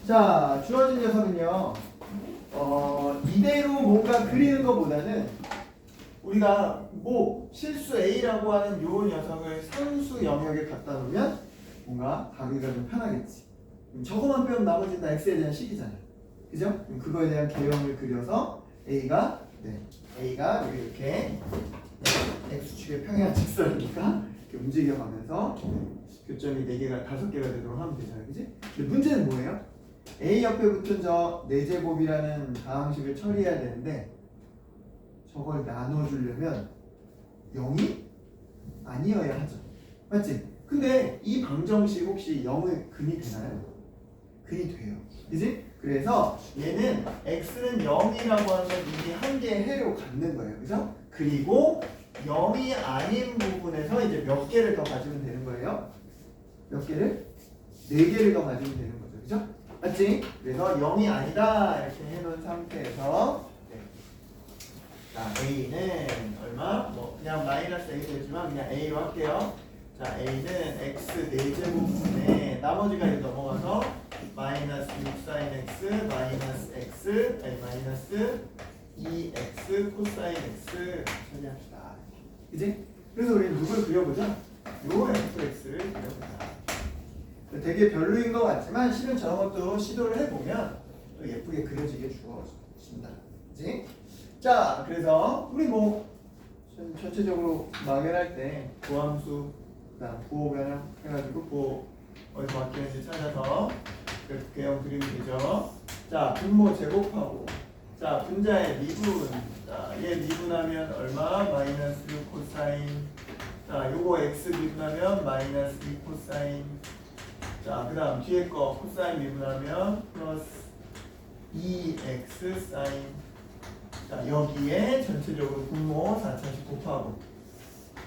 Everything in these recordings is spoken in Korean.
자, 주어진 녀석은요. 이대로 뭔가 그리는 것보다는 우리가 뭐 실수 A라고 하는 요 녀석을 상수 영역에 갖다 놓으면 뭔가 가기가 좀 편하겠지. 저거만 빼면 나머지는 다 X에 대한 식이잖아요. 그죠? 그거에 대한 개형을 그려서 A가 여기 이렇게 X축의 평행한 직선이니까 이렇게 움직여가면서 교점이 4개가 5개가 되도록 하면 되잖아요. 그지? 근데 문제는 뭐예요? A 옆에 붙은 저 4제곱이라는 다항식을 처리해야 되는데 저걸 나눠주려면 0이 아니어야 하죠. 맞지? 근데 이 방정식 혹시 0의 근이 되나요? 근이 돼요. 그지? 그래서 얘는 x는 0이라고 하는 건 이미 한 개의 해로 갖는 거예요. 그죠? 그리고 0이 아닌 부분에서 이제 몇 개를 더 가지면 되는 거예요. 몇 개를? 4개를 더 가지면 되는 거죠. 그죠? 맞지? 그래서 0이 아니다 이렇게 해놓은 상태에서 자, A는 얼마? 뭐 그냥 마이너스 A 되지만 그냥 A로 할게요. 자, A는 X 4제곱분에 나머지가 이제 넘어가서 마이너스 6sin X 마이너스 X 아니 마이너스 2X 코사인 X 처리합시다. 그지? 그래서 우리 누굴 그려보자? 요 fx를 그려보자. 되게 별로인 것 같지만 실은 저런 것도 시도를 해보면 또 예쁘게 그려지게 주어진다. 그지? 자, 그래서 우리 뭐 전체적으로 막연할 때 고함수, 그다음 부호 변형 해가지고 부호 어디서 바뀌는지 찾아서 개형 그리면 되죠. 자, 분모 제곱하고, 자, 분자의 미분, 자, 얘 미분하면 얼마? 마이너스 6 코사인. 자, 요거 x 미분하면 마이너스 2 코사인. 자, 그다음 뒤에 거 코사인 미분하면 플러스 2x 사인. 자, 여기에 전체적으로 분모 4차씩 곱하고,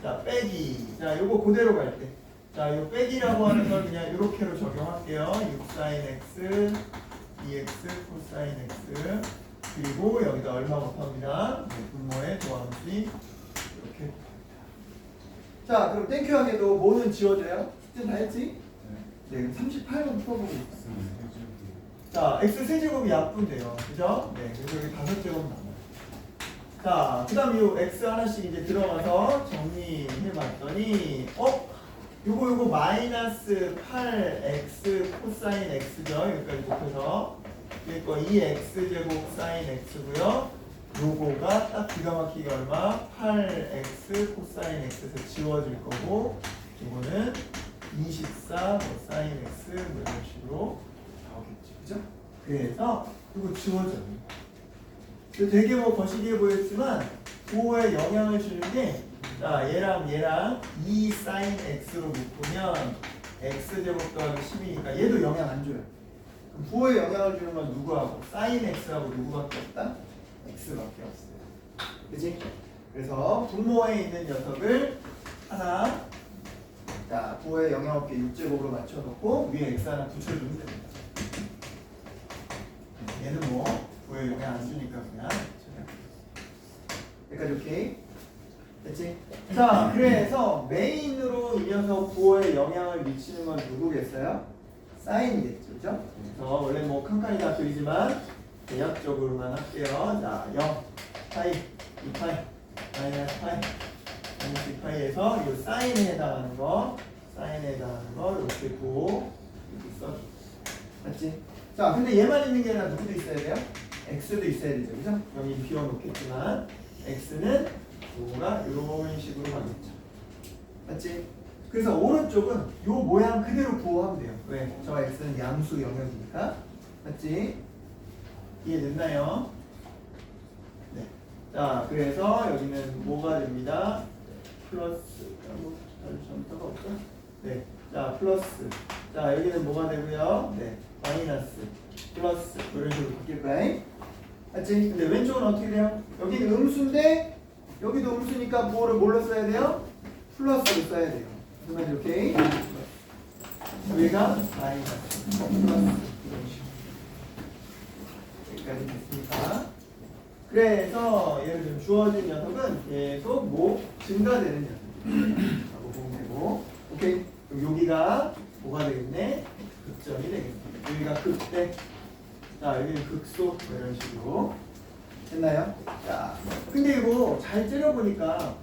자, 빼기. 자, 요거 그대로 갈 때, 자, 요 빼기라고 하는 걸 그냥 이렇게로 적용할게요. 6sin x, 2x 코사인 x. 그리고 여기다 얼마 곱합니다. 분모의 도함수 이렇게. 자, 그럼 땡큐하게도 뭐는 지워져요? 숙제 다 했지? 네, 38번 풀어보고 있습니다. 자, x 세제곱이 약분돼요. 그죠? 네, 그래서 여기 5제곱 남아요. 자, 그 다음 요 x 하나씩 이제 들어가서 정리해봤더니, 요거 마이너스 8x 코사인 x죠. 여기까지 곱해서. 이거 2x제곱 사인 x고요. 요거가 딱 기가 막히게 얼마? 8x 코사인 x에서 지워질 거고, 요거는 24 사인 x 뭐 이런 식으로 나오겠죠. 그죠? 그래서 이거 지워져요. 되게 뭐 거시기해 보였지만 부호에 영향을 주는 게, 자, 얘랑 2 사인 x로 묶으면 x제곱 더하기 10이니까 얘도 영향 안 줘요. 그럼 부호에 영향을 주는 건 누구하고? 사인 x하고 누구밖에 없다? x밖에 없어요. 그치? 그래서 분모에 있는 녀석을 하나, 자, 부호에 영향 없게 6제곱으로 맞춰놓고 위에 x 하나 붙여주면 됩니다. 얘는 뭐 부호에 영향 안 주니까 그냥 여기까지 오케이? 됐지? 자, 그래서 메인으로 이 녀석 부호에 영향을 미치는 건 누구겠어요? 사인이겠죠, 그죠? 그래서 원래 뭐 칸칸이 다 그리지만 대략적으로만 할게요. 자, 0, 파이, 2파이, 마이너스 파이, 마이너스 2파이에서 이 사인에 해당하는 거 이렇게 부호 이렇게 써줘. 맞지? 자, 근데 얘만 있는 게 아니라 누구도 있어야 돼요? x도 있어야 되죠, 그죠? 여기 비워놓겠지만 x는 부호가 이런 식으로 가겠죠. 맞지? 그래서 오른쪽은 요 모양 그대로 부호하면 돼요. 왜? 저 x는 양수 영역이니까. 맞지? 이해됐나요? 네. 자, 그래서 여기는 뭐가 됩니다? 플러스, 점자가 없죠? 네. 자, 플러스. 자, 여기는 뭐가 되고요? 네. 마이너스, 플러스. 이런 식으로 바뀔 거야. 맞지? 근데 왼쪽은 어떻게 돼요? 여기는 음수인데, 여기도 음수니까 부호를 뭘로 써야 돼요? 플러스로 써야 돼요. 그러면 이렇게 여기가 마이너스 플러스 여기까지 됐습니다. 그래서 예를 들면 주어진 녀석은 계속 뭐 증가되는 녀석이라고 보면 되고, 오케이. 그럼 여기가 뭐가 되겠네? 극점이 되겠네. 여기가 극대 자, 여기는 극소 뭐 이런 식으로 됐나요? 자, 근데 이거 잘 째려보니까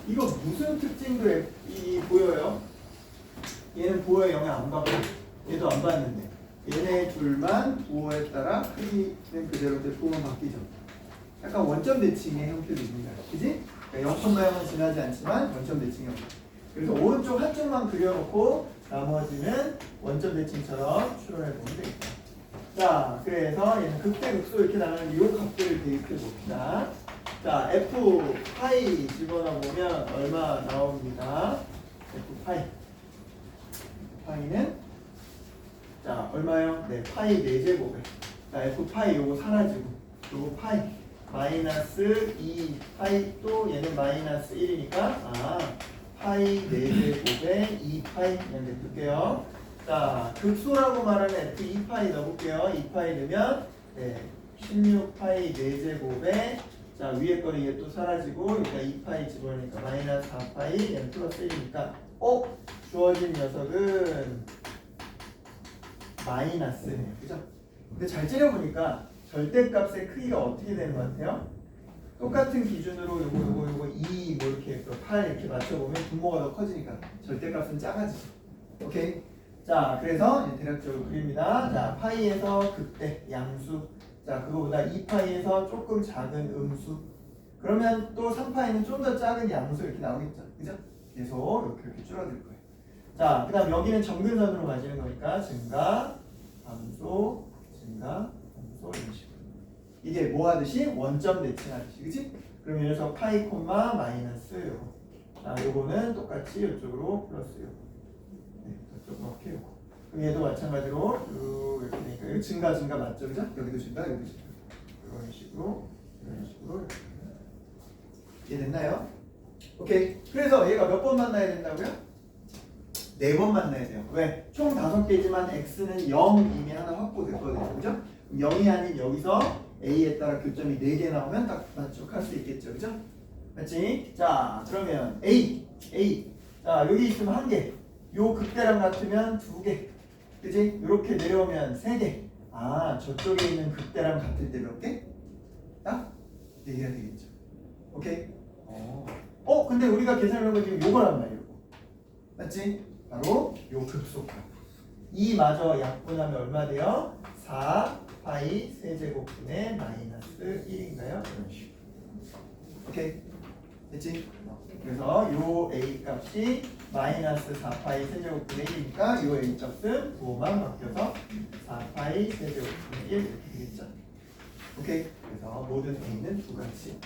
이거 무슨 특징도 보여요? 얘는 부호에 영향 안 받고 얘도 안 받는데 얘네 둘만 부호에 따라 크기는 그대로인데 부호만 바뀌죠. 약간 원점 대칭의 형태도 있는 거야. 그지? 그러니까 0,0은 지나지 않지만 원점 대칭이 없어. 그래서 오른쪽 한쪽만 그려놓고 나머지는 원점 대칭처럼 추론해보면 되겠다. 자, 그래서 얘는 극대극소 이렇게 나가는 이 값들을 대입해 봅시다. 자, f 파이 집어넣으면 얼마 나옵니다. f 파이. 파이는 자 얼마요? 네, 파이 4제곱에 자, f 파이 요거 사라지고 요거 파이 마이너스 2 파이 또 얘는 마이너스 1이니까 파이 4제곱에 2파이 그냥 냅둘게요. 자, 극소라고 말하는 f 2파이 넣어볼게요. 2파이 넣으면 네, 16파이 4제곱에 자, 위에 거는 얘 또 사라지고 여기가 2파이 집어넣으니까 마이너스 4파이 얘는 플러스 1이니까 주어진 녀석은 마이너스네요. 그죠? 근데 잘 째려보니까 절대값의 크기가 어떻게 되는 것 같아요? 똑같은 기준으로 요거 2 뭐 이렇게 8 이렇게 맞춰보면 분모가 더 커지니까 절대값은 작아지죠. 오케이? 자, 그래서 이제 대략적으로 그립니다. 자, 파이에서 극대 양수. 자, 그거보다 2파이에서 조금 작은 음수. 그러면 또 3파이는 좀 더 작은 양수 이렇게 나오겠죠. 그죠? 계속 이렇게 줄어들 거예요. 자, 그 다음 여기는 정근선으로 맞이는 거니까 증가, 감소, 증가, 감소 이런 식으로. 이게 뭐 하듯이? 원점 대칭하듯이. 그치? 그럼 여기서 파이 콤마 마이너스 요거. 자, 요거는 똑같이 이쪽으로 플러스 요거. 네, 저쪽 이렇게 요거. 그럼 얘도 마찬가지로 쭉 이렇게 되니까 여기 증가 맞죠? 그죠? 여기도 증가, 여기도 증가. 이런 식으로, 이렇게. 이해됐나요? 오케이. 그래서 얘가 몇 번 만나야 된다고요? 4번 만나야 돼요. 왜? 총 5개지만 x는 0 이미 하나 확보됐거든요. 그죠? 0이 아닌 여기서 a에 따라 교점이 4개 나오면 딱 만족할 수 있겠죠. 그죠? 맞지? 자, 그러면 a. 자, 여기 있으면 1개. 요 극대랑 같으면 2개. 그지? 이렇게 내려오면 3개. 저쪽에 있는 극대랑 같을 때 몇 개? 딱 4개가 되겠죠. 오케이? 근데 우리가 계산한 거 지금 요거란 말이에요. 맞지? 바로 요 극소값. 이 마저 약분하면 얼마 돼요? 4 파이 세제곱분의 마이너스 1인가요? 이런 식으로. 오케이? 됐지? 그래서 요 a 값이 마이너스 4 파이 세제곱분의 1이니까 요 a 값은 5만 바뀌어서 4 파이 세제곱분의 1 이렇게 되겠죠? 오케이? 그래서 모든 a는 두 가지.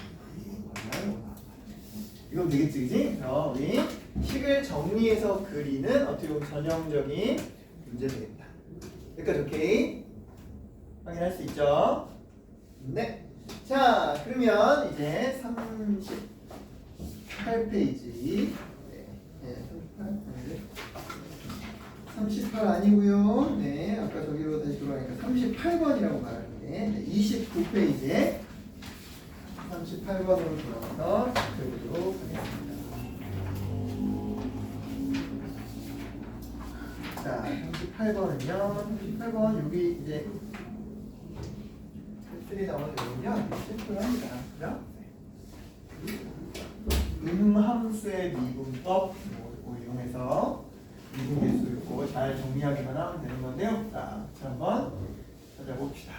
이건 되겠지, 그지? 그래서 우리 식을 정리해서 그리는 어떻게 보면 전형적인 문제 되겠다. 여기까지 오케이? 확인할 수 있죠? 네. 자, 그러면 이제 38페이지. 네, 38 아니고요. 네, 아까 저기로 다시 돌아가니까 38번이라고 말하는데 네, 29페이지에 38번으로 돌아가서 살펴보도록 하겠습니다. 자, 38번은요. 38번 여기 이제 셋들이 나오는군요. 심플합니다. 그죠? 음함수의 미분법 이용해서 미분계수 있고 잘 정리하기만 하면 되는 건데요. 자, 한번 찾아봅시다.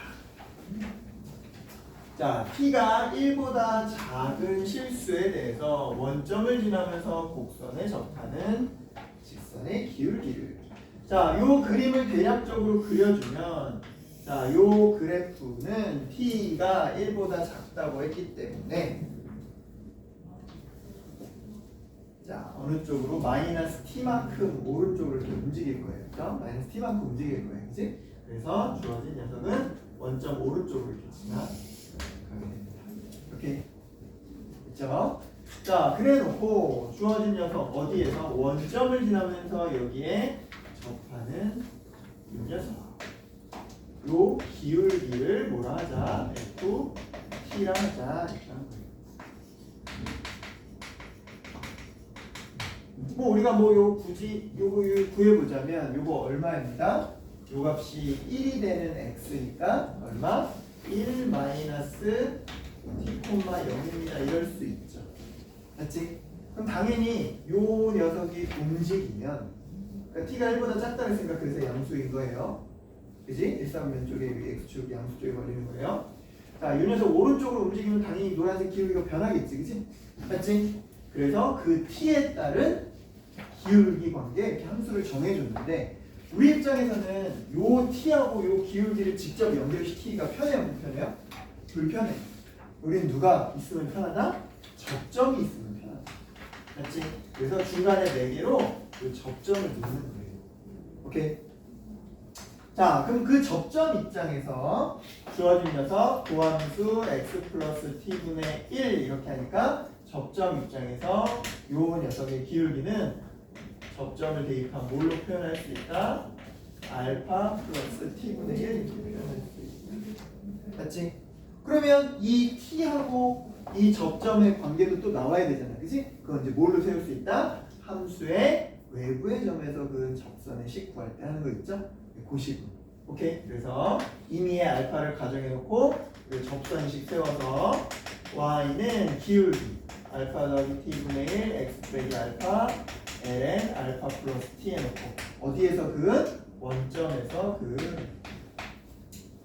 자, t가 1보다 작은 실수에 대해서 원점을 지나면서 곡선에 접하는 직선의 기울기를. 자, 요 그림을 대략적으로 그려주면, 자, 요 그래프는 t가 1보다 작다고 했기 때문에, 자, 어느 쪽으로 마이너스 t만큼 오른쪽으로 이렇게 움직일 거예요. 그죠? 마이너스 t만큼 움직일 거예요. 그치? 그래서 주어진 녀석은 원점 오른쪽으로 이렇게 지나. 이렇게 있죠. 자, 그래놓고 주어진 녀석 어디에서 원점을 지나면서 여기에 접하는 이 녀석 요 기울기를 뭐라 하자? FT라 하자. 뭐 우리가 뭐 요 굳이 요거 구해보자면 요거 얼마입니다? 요 값이 1이 되는 x니까 얼마? 1 마이너스 t, 0입니다. 이럴 수 있죠. 맞지? 그럼 당연히 요 녀석이 움직이면 그러니까 t가 1보다 작다고 했으니까 그래서 양수인 거예요. 그지? 일사분 왼쪽에 x축 양수 쪽에 걸리는 거예요. 자, 이 녀석 오른쪽으로 움직이면 당연히 노란색 기울기가 변하겠지, 그지? 맞지? 그래서 그 t에 따른 기울기 관계 이렇게 함수를 정해줬는데 우리 입장에서는 요 t하고 요 기울기를 직접 연결시키기가 편해요, 불편해요? 불편해. 우린 누가 있으면 편하다? 접점이 있으면 편하다. 맞지? 그래서 중간에 4개로 그 접점을 놓는 거예요. 오케이? 자, 그럼 그 접점 입장에서 주어진 녀석 고함수 x 플러스 t분의 1 이렇게 하니까 접점 입장에서 요 녀석의 기울기는 접점을 대입한 뭘로 표현할 수 있다? 알파 플러스 t분의 1 이렇게 표현할 수 있다. 맞지? 그러면 이 t하고 이 접점의 관계도 또 나와야 되잖아. 그지? 그건 이제 뭘로 세울 수 있다? 함수의 외부의 점에서 그 접선의 식 구할 때 하는 거 있죠? 고식. 오케이? 그래서 임의의 알파를 가정해 놓고 그 접선식 세워서 y는 기울기 알파 더하기 t분의 1 x 빼기 알파 ln 알파 플러스 t 해놓고 어디에서 그? 원점에서 그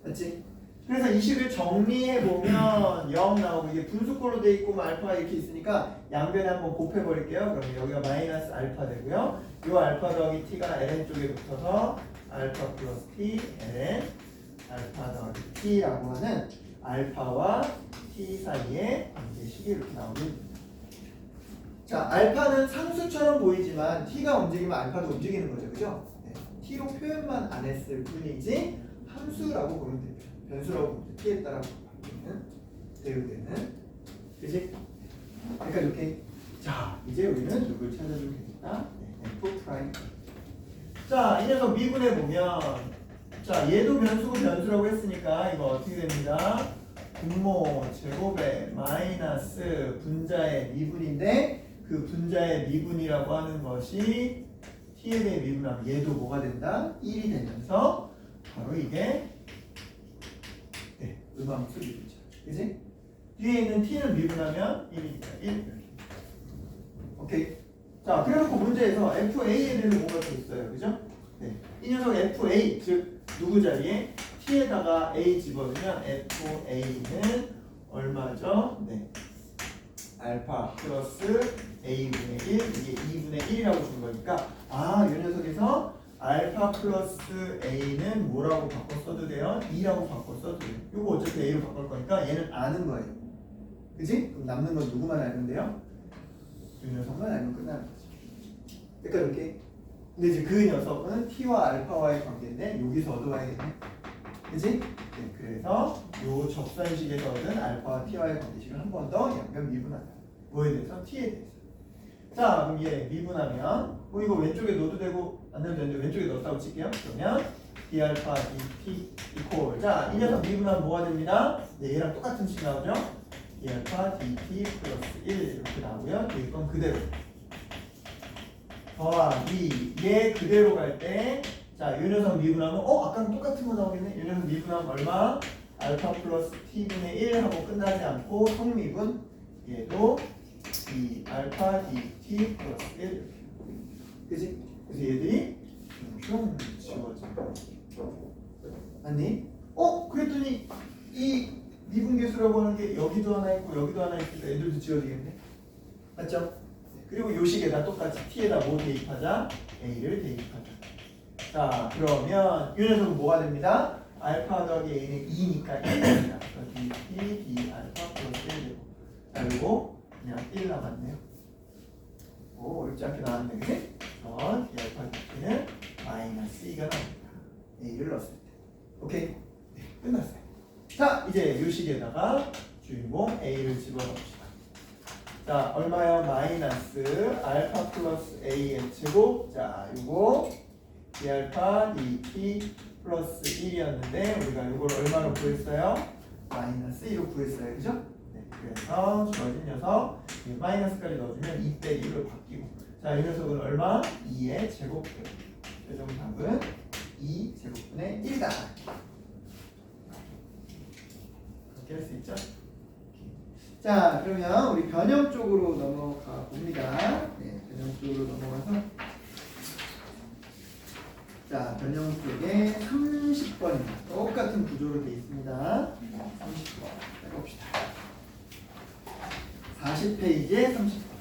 맞지? 그래서 이 식을 정리해보면 0 나오고 이게 분수꼴로 돼 있고 뭐 알파가 이렇게 있으니까 양변에 한번 곱해버릴게요. 그러면 여기가 마이너스 알파 되고요. 이 알파 더하기 t가 ln 쪽에 붙어서 알파 플러스 t ln 알파 더하기 t라고 하는 알파와 t 사이의 관계식이 이렇게 나오는. 자, 알파는 상수처럼 보이지만 t가 움직이면 알파도 움직이는 거죠, 그죠? 네. t로 표현만 안 했을 뿐이지 함수라고 보면 돼요. 변수라고 보면 t에 따라 바뀌는 대응되는, 그지? 그러니까 이렇게. 자, 이제 우리는 누굴 찾아주면 되겠다. 네, f 프라임. 자, 이 녀석 미분해 보면, 자, 얘도 변수고 변수라고 했으니까 이거 어떻게 됩니다? 분모 제곱에 마이너스 분자의 미분인데 그 분자의 미분이라고 하는 것이 t에 대해 미분하면 얘도 뭐가 된다? 1이 되면서 바로 이게 음함수 미분이죠. 그지? 뒤에 있는 t는 미분하면 1이니까 1. 오케이. 자, 그래놓고 문제에서 FA에 대해서 뭐가 또 있어요. 그죠? 네. 이 녀석 FA, 즉 누구 자리에 t에다가 a 집어넣으면 FA는 얼마죠? 네. 알파 플러스 a분의 1, 이게 2분의 1이라고 준 거니까 아, 이 녀석에서 알파 플러스 a는 뭐라고 바꿔 써도 돼요? 2라고 바꿔 써도 돼요. 이거 어차피 a로 바꿀 거니까 얘는 아는 거예요. 그지? 그럼 남는 건 누구만 알면 돼요? 이 녀석만 알면 끝나는 거죠. 그러니까 이렇게. 근데 이제 그 녀석은 t와 알파와의 관계인데 여기서 얻어와야겠네. 그지? 네, 그래서 요 접선식에서 얻은 알파와 t와의 관계식을 한 번 더 양변 미분하다. 뭐에 대해서? t에 대해서. 자, 그럼 얘 미분하면 이거 왼쪽에 넣어도 되고 안 넣어도 되는데 왼쪽에 넣었다고 칠게요. 그러면 d 알파 dt 이퀄. 자, 이 녀석 미분하면 뭐가 됩니다? 네, 얘랑 똑같은 식 나오죠? d 알파 dt 플러스 1 이렇게 나오고요. 뒤에 건 그대로. 더하기 얘 그대로 갈 때 자, 이 녀석 미분하면 아까랑 똑같은 거 나오겠네. 이 녀석 미분하면 얼마? 알파 플러스 t분의 1 하고 끝나지 않고 성미분 얘도 d 알파 dt 플러스 1. 그지? 그래서 얘들이 슝 지워져. 맞니? 그랬더니 이 미분계수라고 하는 게 여기도 하나 있고 여기도 하나 있으니까 얘들도 지워지겠네. 맞죠? 그리고 요식에다 똑같이 t에다 뭐 대입하자? a를 대입하자. 자, 그러면 이 녀석은 뭐가 됩니다? 알파 더하기 a는 2니까 1입니다. d 알파 플러스 1 되고. 자, 그리고 그냥 1 남았네요. 어렵지 않게 나왔네, 그치? d 알파 d는 마이너스 2가 나옵니다. a를 넣었을 때. 오케이? 네, 끝났어요. 자, 이제 요식에다가 주인공 a를 집어넣읍시다. 자, 얼마요? 마이너스 알파 플러스 a의 제곱. 자, 요거 d 알파 dt 플러스 1이었는데 우리가 요걸 얼마로 구했어요? 마이너스 2로 구했어요. 그죠? 네, 그래서 주어진 녀석 마이너스까지 넣어주면 2 빼기 1로 바뀌고 자, 이 녀석은 얼마? 2의 제곱되고 최종 답은 2 제곱분의 1다. 그렇게 할 수 있죠? 자, 그러면 우리 변형 쪽으로 넘어가 봅니다. 네, 변형 쪽으로 넘어가서 자, 변형 쪽에 30번입니다. 똑같은 구조로 되어 있습니다. 30번 해봅시다. 40페이지에 30번.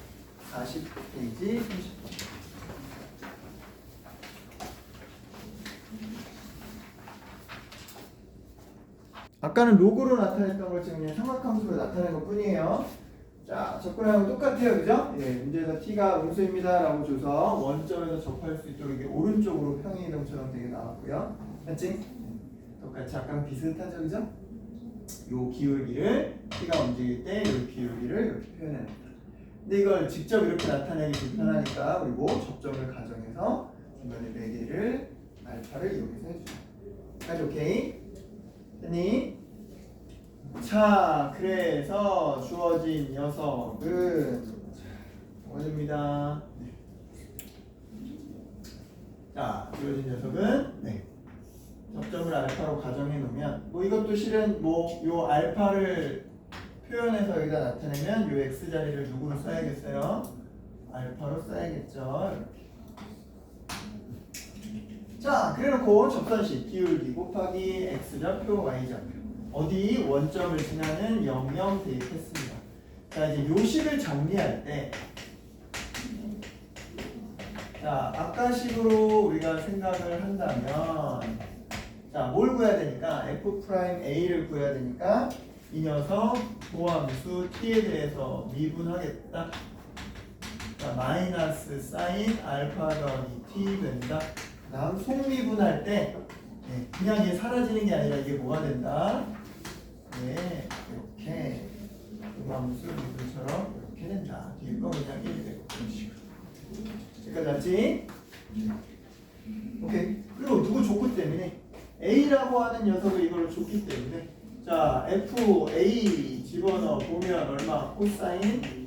40페이지 30번. 아까는 로그로 나타냈던 걸 지금 그냥 삼각함수로 나타낸 것 뿐이에요. 자, 접근하는 거 똑같아요. 그죠? 예, 문제에서 t가 음수입니다 라고 줘서 원점에서 접할 수 있도록 이게 오른쪽으로 평행이동처럼 되게 나왔고요. 맞지? 똑같이 아까랑 비슷하죠. 그죠? 요 기울기를 t가 움직일 때 요 기울기를 이렇게 표현해요. 근데 이걸 직접 이렇게 나타내기 불편하니까 그리고 접점을 가정해서 중간에 4개를 알파를 이용해서 해주죠. 까지 오케이? 됐니? 자, 그래서 주어진 녀석은 원입니다. 자, 주어진 녀석은 접점을 알파로 가정해 놓으면 뭐 이것도 실은 뭐 요 알파를 표현해서 여기다 나타내면 요 x 자리를 누구로 써야겠어요? 알파로 써야겠죠. 이렇게. 자, 그래놓고 접선식 기울기 곱하기 x좌표 y좌표 어디 원점을 지나는 00 대입했습니다. 자, 이제 요 식을 정리할 때 자, 아까 식으로 우리가 생각을 한다면 자, 뭘 구해야 되니까 f'A를 구해야 되니까 이 녀석 모함수 t에 대해서 미분하겠다. 자, 마이너스 사인 알파 더하기 t 된다. 다음 속미분할 때 그냥 얘 사라지는 게 아니라 이게 뭐가 된다? 네, 이렇게 모함수 미분처럼 이렇게 된다. 뒤에 거 그냥 1이 되고 그런 식으로. 여기까지 맞지? 오케이. 그리고 누구 줬기 때문에 A라고 하는 녀석을 이걸로 줬기 때문에 자, FA 집어넣어 보면 얼마? 코사인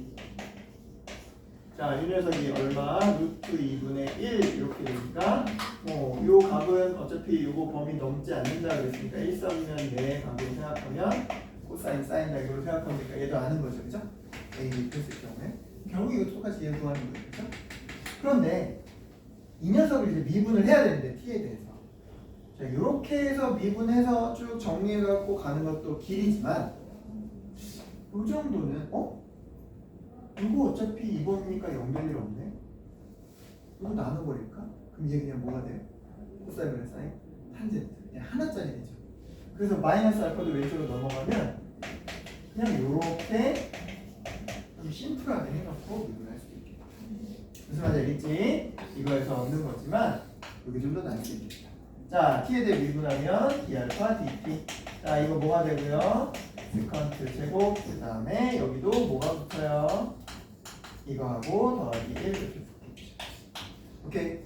자, 이 녀석이 얼마? 루트 2분의 1 이렇게 되니까 요 값은 어차피 요거 범위 넘지 않는다 그랬으니까 1썸이면 내 값을 생각하면 코사인 사인다 이걸로 생각하면 되니까 얘도 아는 거죠. 그죠? A 됐을 경우에 결국 이거 똑같이 얘 구하는 거죠. 그죠? 그런데 이 녀석을 이제 미분을 해야 되는데 t에 대해서 자, 이렇게 해서 미분해서 쭉 정리해갖고 가는 것도 길이지만 이 정도는 이거 어차피 2번이니까 0될 일 없네. 이거 나눠버릴까? 그럼 얘 그냥 뭐가 돼요? 코사인분의 사인? 탄젠트. 그냥 하나짜리 되죠. 그래서 마이너스 알파도 왼쪽으로 넘어가면 그냥 요렇게 좀 심플하게 해놓고 미분할 수도 있겠다. 무슨 말인지 알겠지? 이거에서 얻는 거지만 여기 좀 더 나을 수 있겠다. 자, t에 대해 미분하면 d알파 dt. 자, 이거 뭐가 되고요? 세컨트 제곱 그 다음에 여기도 뭐가 붙어요? 이거하고 더하기 1 이렇게 붙겠죠. 오케이?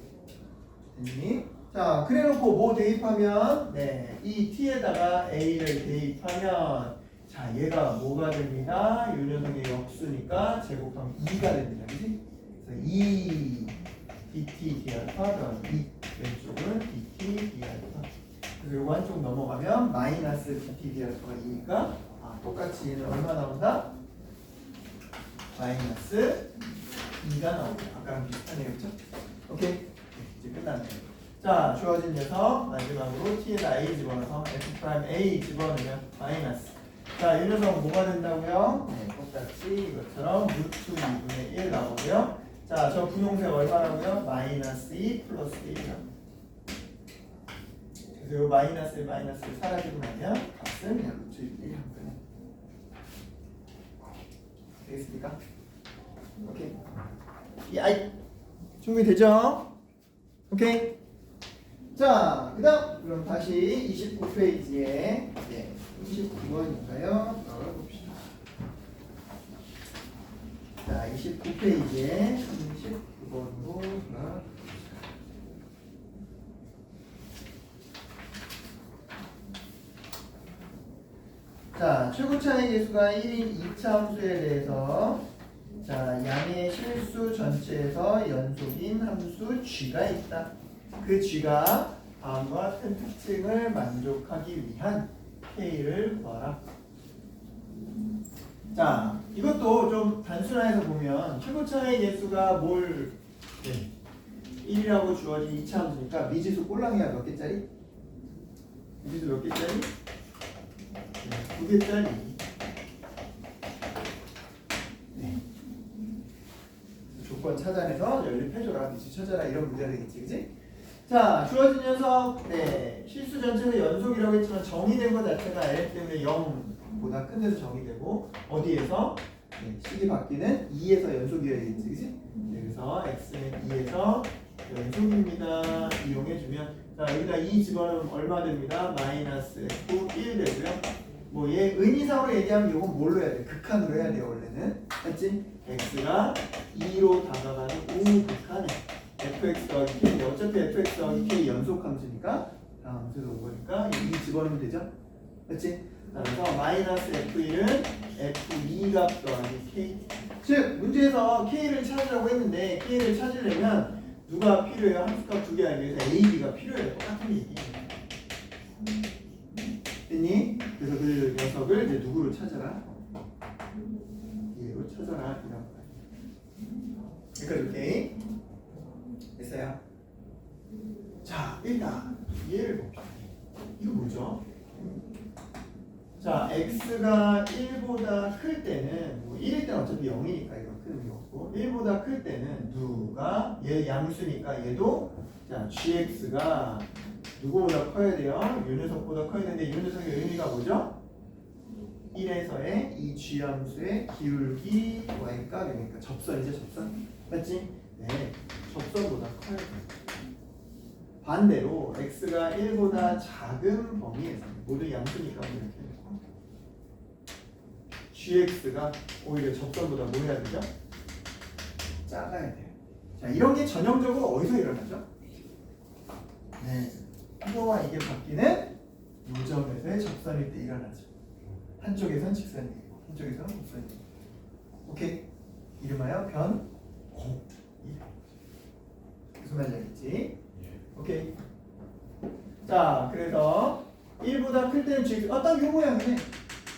됐니? 자, 그래놓고 뭐 대입하면 이 t에다가 a를 대입하면 자, 얘가 뭐가 됩니다? 이 녀석의 역수니까 제곱하면 2가 됩니다. 그치? 그래서 2 dt d알파 더하기 2 왼쪽은 dt d알파. 그래서 요거 한쪽 넘어가면 마이너스 dt d알파가 2니까 똑같이 얘는 얼마 나온다? 마이너스 2가 나오고 아까랑 비슷하네요. 그렇죠? 오케이? 이제 끝났네요. 자, 주어진 녀석 마지막으로 t에다 a 집어넣어서 f'A 집어넣으면 마이너스. 자, 이 녀석은 뭐가 된다고요? 똑같이 이것처럼 루트 2분의 1 나오고요. 자, 저 분홍색 얼마라고요? 마이너스 2 플러스 1이요. 그래서 이 마이너스를 사라지고 나면 값은 그냥 루트 1 한 거예요. 되겠습니까? 오케이. 아이 준비되죠? 오케이. 자, 그 다음 그럼 다시 29페이지에 29번인가요? 봅시다. 자, 29페이지에 39번으로 자, 최고차의 계수가 1인 2차 함수에 대해서 자, 양의 실수 전체에서 연속인 함수 g가 있다. 그 g가 다음과 같은 특징을 만족하기 위한 K를 구하라. 자, 이것도 좀 단순화해서 보면 최고차의 개수가 뭘 1이라고 주어진 2차 함수니까 미지수 꼴랑이가 몇 개짜리? 미지수 몇 개짜리? 2개짜리. 네. 조건 찾아내서 연립해줘라. 미지수 찾아라. 이런 문제가 되겠지, 그치? 자, 주어진 녀석. 네. 실수 전체에서 연속이라고 했지만 정의된 것 자체가 L 때문에 0보다 큰 데서 정의되고 어디에서? 네, 식이 바뀌는 2에서 연속이어야겠지, 그치? 네, 그래서 x는 2에서 연속입니다. 이용해주면 자, 여기다 2 집어넣으면 얼마 됩니다? 마이너스 f 1 되고요. 뭐 얘 의미상으로 얘기하면 이건 뭘로 해야 돼? 극한으로 해야 돼요, 원래는. 맞지? x가 2로 다가가는 우극한에 fx 더하기 k. 어차피 fx 더하기 k 연속 함수니까 다음 함수에서 온 거니까 2 집어넣으면 되죠? 맞지? 그래서 마이너스 f1은 f2 값 더하기 k. 즉 문제에서 k를 찾으라고 했는데 k를 찾으려면 누가 필요해요? 함수값 두 개 알기 위해서 a, b가 필요해요. 똑같은 얘기. 됐니? 그래서 그 녀석을 이제 누구로 찾아라? 얘로 찾아라. 이런 거야. 여기까지 오케이? 됐어요? 자, 일단 얘를 봅시다. 이거 뭐죠? 자, x가 1보다 클 때는 뭐 1일 때는 어차피 0이니까 이거 큰 의미 없고 1보다 클 때는 누가 얘 양수니까 얘도 자 gx가 누구보다 커야 돼요? 이 녀석보다 커야 되는데 이 녀석의 의미가 뭐죠? 1에서의 이 g 함수의 기울기 y값이니까 접선이죠, 접선. 맞지? 네, 접선보다 커야 돼요. 반대로 x가 1보다 작은 범위에서 모두 양수니까 이렇게 gx가 오히려 접선보다 뭐 해야 되죠? 작아야 돼요. 자, 이런 게 전형적으로 어디서 일어나죠? 네, 이거와 이게 바뀌는 요점에서의 접선일 때 일어나죠. 한쪽에선 직선이고 한쪽에서는 곡선이고. 오케이? 이름하여 변곡. 무슨 말인지 알겠지? 오케이. 자, 그래서 1보다 클 때는 gx 딱 요 모양이네.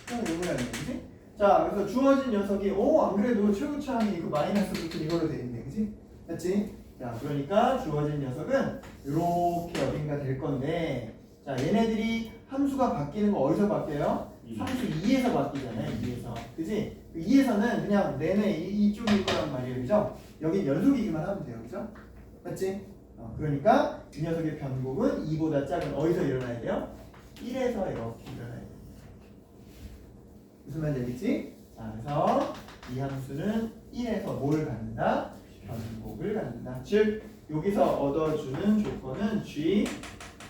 딱 요 모양이네, 그치? 자, 그래서 주어진 녀석이 안 그래도 최고차항이 그 마이너스 붙은 이걸로 돼 있네, 그치? 맞지? 자, 그러니까 주어진 녀석은 이렇게 어딘가 될 건데, 자, 얘네들이 함수가 바뀌는 거 어디서 바뀌어요? 함수 2에서 바뀌잖아요, 2에서. 그치? 2에서는 그냥 내내 이쪽일 거란 말이에요, 그죠? 여기 연속이기만 하면 돼요, 그죠? 맞지? 그러니까 이 녀석의 변곡은 2보다 작은 어디서 일어나야 돼요? 1에서 이렇게 일어나야 돼요. 무슨 말인지 알겠지? 자, 그래서 이 함수는 1에서 뭘 갖는다? 변곡을 갖는다. 즉, 여기서 얻어주는 조건은 g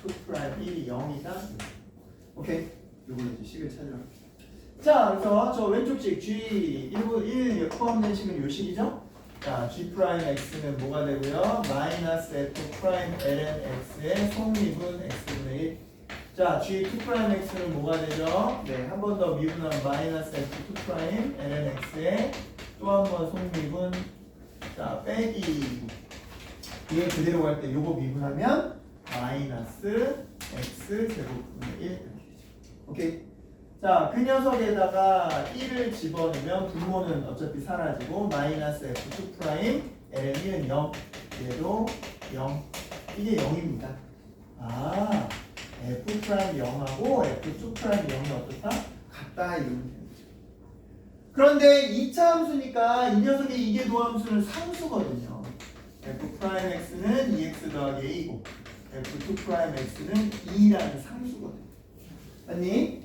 2'1이 0이다. 오케이? 요걸로 이제 식을 찾으러 갑시다. 자, 그래서 저 왼쪽 식 g 1 포함된 식은 요 식이죠? 자, g'x는 뭐가 되고요? 마이너스 f' ln x의 속미분 x분의 1. 자, g2'x는 뭐가 되죠? 네, 한 번 더 미분하면 마이너스 f2' ln x의 또 한 번 속미분. 자, 빼기. 이게 그대로 갈 때 요거 미분하면 마이너스 x 제곱분의 1 이렇게 되죠. 오케이? 자, 그 녀석에다가 1을 집어넣으면 분모는 어차피 사라지고 마이너스 f2' ln은 0. 얘도 0. 이게 0입니다. 아, f'0하고 f2' 0이 어떻다? 같다 이러면 되는 거죠. 그런데 2차 함수니까 이 녀석의 이계 도함수는 상수거든요. f'x는 2x 더하기 a고 f2'x는 2라는 상수거든요. 맞니?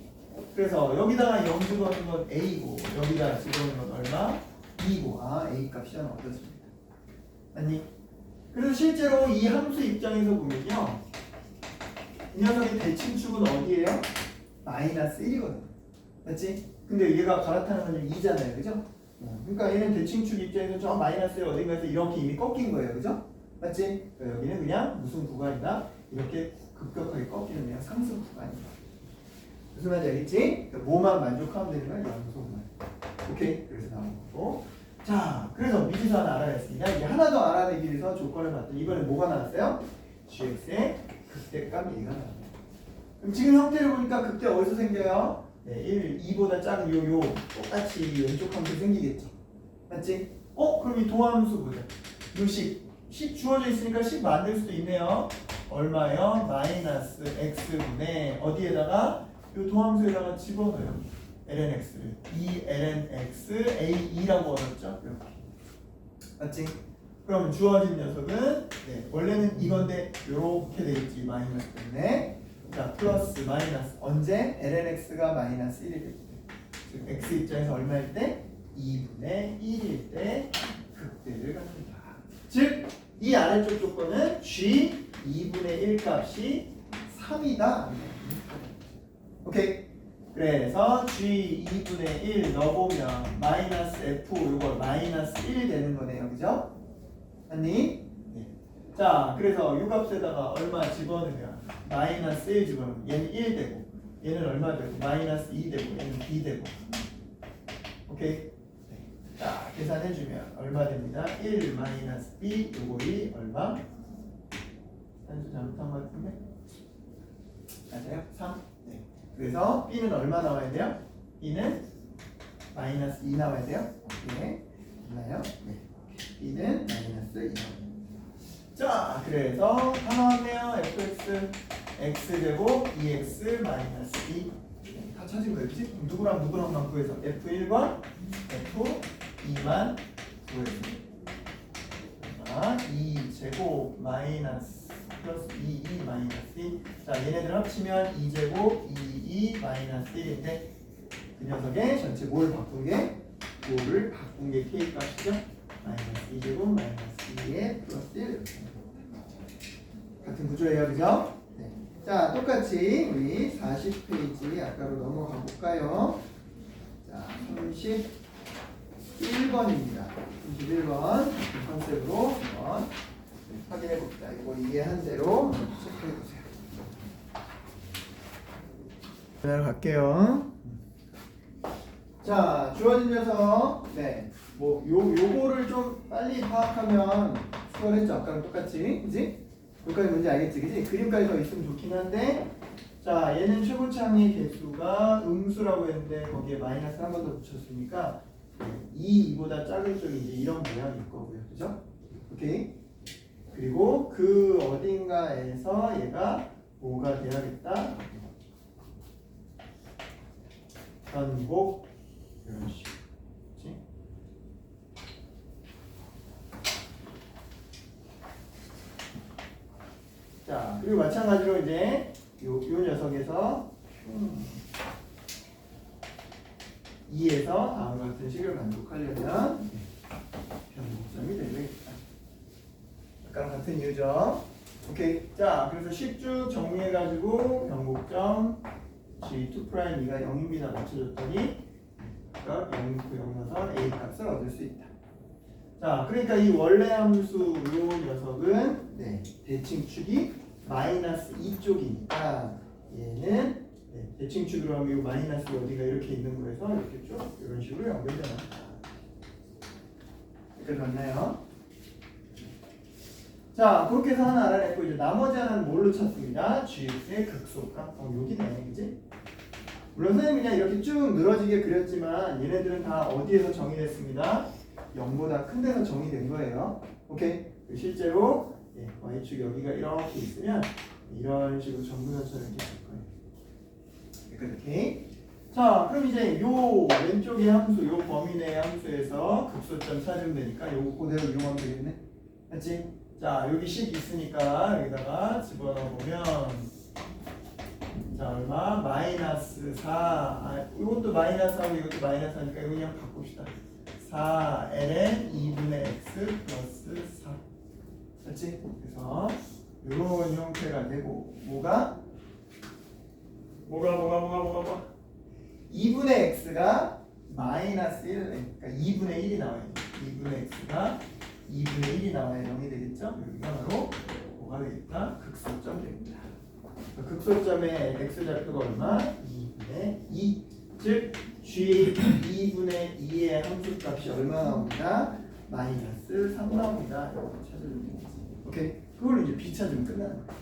그래서 여기다가 0 집어넣은 건 a고 여기다 집어넣은 건 얼마? 2고 아, a 값이잖아. 어떻습니까? 맞니? 그래서 실제로 이 함수 입장에서 보면요, 이 녀석의 대칭축은 어디예요? 마이너스 1이거든요. 맞지? 근데 얘가 갈아타는 건 2잖아요. 그죠? 그러니까 얘는 대칭축 입장에서 저 마이너스에 어딘가에서 이렇게 이미 꺾인 거예요. 그죠? 맞지? 그러니까 여기는 그냥 무슨 구간이다? 이렇게 급격하게 꺾이는 그냥 상승 구간이다. 무슨 말인지 알겠지? 그러니까 뭐만 만족하면 되는 거야? 연속만. 오케이? 그래서 나온 거고. 자, 그래서 미지수 하나 알아냈습니다. 이제 하나 더 알아내기 위해서 조건을 봤더니 이번에 뭐가 나왔어요? gx의 극대값 얘가 나와요. 그럼 지금 형태를 보니까 극대 어디서 생겨요? 네, 1, 2보다 작은 요 똑같이 왼쪽 함수 생기겠죠. 맞지? 그럼 이 도함수 보자. 요 10 주어져 있으니까 10 만들 수도 있네요. 얼마요? 마이너스 x분의 어디에다가? 요 도함수에다가 집어넣어요. lnx를 2lnx a2라고 얻었죠? 이렇게. 맞지? 그럼 주어진 녀석은 원래는 이건데 요렇게 되겠지. 마이너스 때문에. 자, 플러스 마이너스 언제? lnx가 마이너스 1일 때. 즉 x 입장에서 얼마일 때? 2분의 1일 때 극대를 갖는다. 즉 이 아래쪽 조건은 g 2분의 1 값이 3이다. 오케이. 그래서 g 2분의 1 넣어보면 마이너스 f 요거 마이너스 1 되는 거네요. 그죠? 아니? 네. 자, 그래서 요 값에다가 얼마 집어넣으면 마이너스 1 집어넣으면 얘는 1 되고 얘는 얼마 되고 마이너스 2 되고 얘는 b 되고. 오케이? 자, 계산해주면 얼마 됩니다. 1 마이너스 b 요거이 얼마? 단수 잘못한 것 같은데? 맞아요? 3? 네. 그래서 b는 얼마 나와야 돼요? b는 마이너스 2 나와야 돼요? 오케이. 맞나요? 네. b는 마이너스 2 나와야 돼요. 자, 그래서 다 나왔네요. fx x제곱 2x 마이너스 2. 다 찾은 거예요. 그치? 누구랑만 구해서 f1과 f2만 구해서 2제곱 마이너스 플러스 2 마이너스 2. 자, 얘네들 합치면 2제곱 2 마이너스 1인데 그 녀석의 전체 뭘 바꾼 게? 뭐를 바꾼 게 k 값이죠? 마이너스 2제곱 마이너스 2에 플러스 1. 같은 구조예요. 그죠? 네. 자, 똑같이 우리 40페이지 아까로 넘어가 볼까요? 자, 31번입니다. 31번 컨셉으로 한번 확인해 봅시다. 이거 이해한 대로 체크해 보세요. 자, 갈게요. 자, 주어진 녀석. 네. 뭐 요거를 좀 빨리 파악하면 수월했죠. 아까랑 똑같이. 그지? 여기까지 뭔지 알겠지? 그지? 그림까지 더 있으면 좋긴 한데. 자, 얘는 최고차항의 개수가 음수라고 했는데 거기에 마이너스 한 번 더 붙였으니까 2보다 작은 쪽이 이제 이런 모양일 거고요. 그죠? 오케이? 그리고 그 어딘가에서 얘가 뭐가 돼야겠다? 전복 이런 식으로. 그치? 자, 그리고 마찬가지로 이제 요 녀석에서 2에서 다음과 같은 식을 만족하려면 변곡점이 되겠다. 아까랑 같은 이유죠. 오케이. 자, 그래서 10쭉 정리해가지고 변곡점 G2'2가 0입니다. 맞춰줬더니 0,0 A 값을 얻을 수 있다. 자, 그러니까 이 원래 함수 요 녀석은 대칭축이 마이너스 2쪽이니까 얘는 대칭축으로 하면 이 마이너스 어디가 이렇게 있는 거에서 이렇게 쭉 이런 식으로 연결되나. 여기까지 맞나요? 자, 그렇게 해서 하나 알아냈고 이제 나머지 하나는 뭘로 찾습니다. gx의 극소값. 여기네, 그지? 물론 선생님이 그냥 이렇게 쭉 늘어지게 그렸지만 얘네들은 다 어디에서 정의됐습니다. 0보다 큰 데서 정의된 거예요. 오케이? 실제로 y축 여기가 이렇게 있으면 이런 식으로 정근원처럼 이렇게 될 거예요. 이렇게. 자, 그럼 이제 요 왼쪽의 함수, 요 범위 내의 함수에서 극소점 찾으면 되니까 요거 그대로 이용하면 되겠네. 맞지? 자, 여기 10 있으니까 여기다가 집어넣어보면 자, 얼마? 마이너스 4. 이것도 마이너스하고 이것도 마이너스하니까 이거 그냥 바꿉시다. 4 ln 2분의 x 플러스 4. 맞지? 그래서 이런 형태가 되고 뭐가? 2분의 x가 마이너스 1, 그러니까 2분의 1이 나와요. 2분의 x가 2분의 1이 나와야 0이 되겠죠? 여기가 바로 뭐가 되겠다? 극소점 됩니다. 극소점의 x좌표가 얼마? 2분의 2. 즉 g 2분의 2의 함수값이 얼마 나옵니다? 마이너스 3 나옵니다. 이렇게 찾아주면 되겠지. 오케이? 그걸로 이제 b 찾으면 끝나는 거야.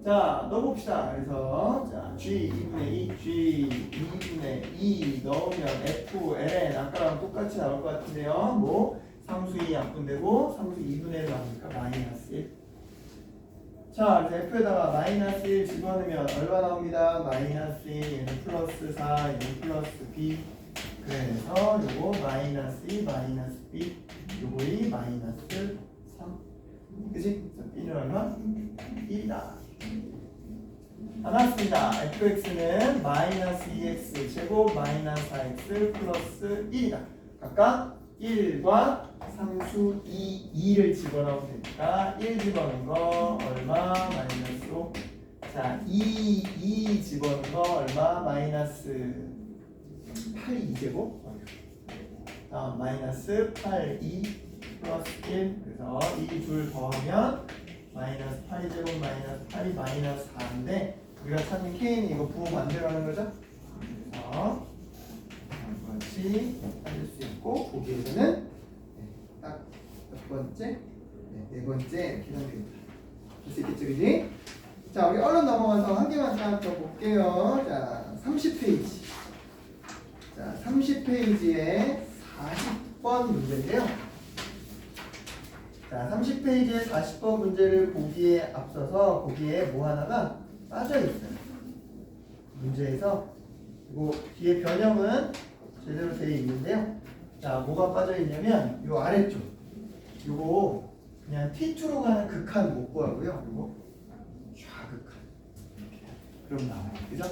자, 넣어봅시다. 그래서 자, G 2분의 2, G 2분의 2 넣으면 F, ln 아까랑 똑같이 나올 것 같은데요. 뭐 상수 2 약분되고 상수 2분의 1 나오니까 마이너스 1. 자, 그래서 F에다가 마이너스 1 집어넣으면 얼마 나옵니다? 마이너스 1, 얘는 플러스 4, 얘는 플러스 B. 그래서 요거 마이너스 2, 마이너스 B, 요거이 마이너스 3. 그치? 그래서 B는 얼마? 1이다. 다 나왔습니다. fx는 마이너스 2x 제곱 마이너스 4x 플러스 1이다. 각각 1과 상수 2를 집어넣으면 되니까 1 집어넣은 거 얼마? 마이너스 5. 자, 2 집어넣은 거 얼마? 마이너스 8 2제곱. 다음 마이너스 8 2 플러스 1. 그래서 이 둘 더하면 마이너스 8제곱 마이너스 8이 마이너스 4인데 우리가 찾는 k는 이거 부호 반대로 하는 거죠? 그래서 같이 찾을 수 있고 보기에서는 딱 몇 번째? 네 번째 이렇게 하면 됩니다. 볼 수 있겠죠, 그지? 자, 우리 얼른 넘어가서 한 개만 딱 더 볼게요. 자, 30페이지. 자, 30페이지에 40번 문제인데요. 자, 30페이지에 40번 문제를 보기에 앞서서 거기에 뭐 하나가 빠져 있어요. 문제에서 그리고 뒤에 변형은 제대로 되어 있는데요. 자, 뭐가 빠져 있냐면 요 아래쪽 요거 그냥 T2로 가는 극한 못 구하고요. 요거 좌극한 그럼 나와요. 그죠?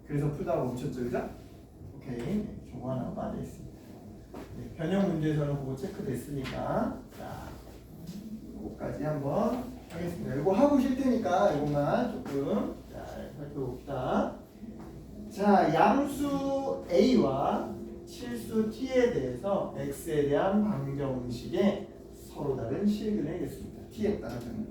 그래서 풀다가 멈췄죠, 그죠? 오케이, 네, 저거 하나 빠져 있습니다. 네, 변형 문제에서는 그거 체크됐으니까 자, 요거까지 한번 하겠습니다. 이거 하고 쉴 테니까 이것만 조금 자, 살펴봅시다. 자, 양수 A와 실수 T에 대해서 X에 대한 방정식에 서로 다른 식을 내겠습니다. T에 따라서는.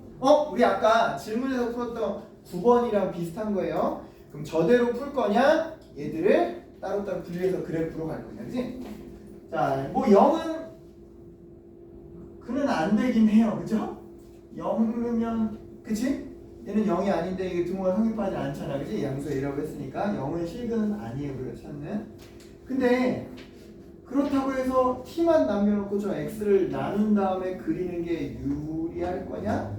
우리 아까 질문에서 풀었던 9번이랑 비슷한 거예요. 그럼 저대로 풀 거냐? 얘들을 따로따로 분리해서 그래프로 갈 거냐, 그지? 자, 뭐 0은 그는 안 되긴 해요, 그죠? 0이면, 그치? 얘는 0이 아닌데 이게 등호가 성립하지 않잖아, 그지? 양수 A라고 했으니까 0은 실근은 아니에요, 우리가 찾는. 근데 그렇다고 해서 T만 남겨놓고 저 X를 나눈 다음에 그리는 게 유리할 거냐?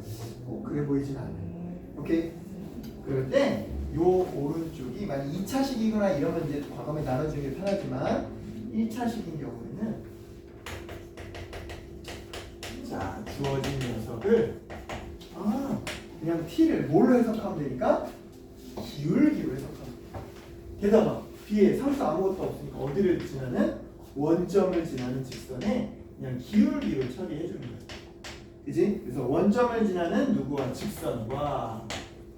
그래 보이진 않아요. 오케이? 그럴 때 요 오른쪽이 만약 2차식이거나 이러면 이제 과감히 나눠주는 게 편하지만 1차식인 경우에는 자, 주어진 녀석을 그냥 T를 뭘로 해석하면 되니까 기울기로 해석하면 돼요. 게다가 뒤에 상수 아무것도 없으니까 어디를 지나는? 원점을 지나는 직선에 그냥 기울기로 처리해 주는 거예요. 그지? 그래서 원점을 지나는 누구와? 직선과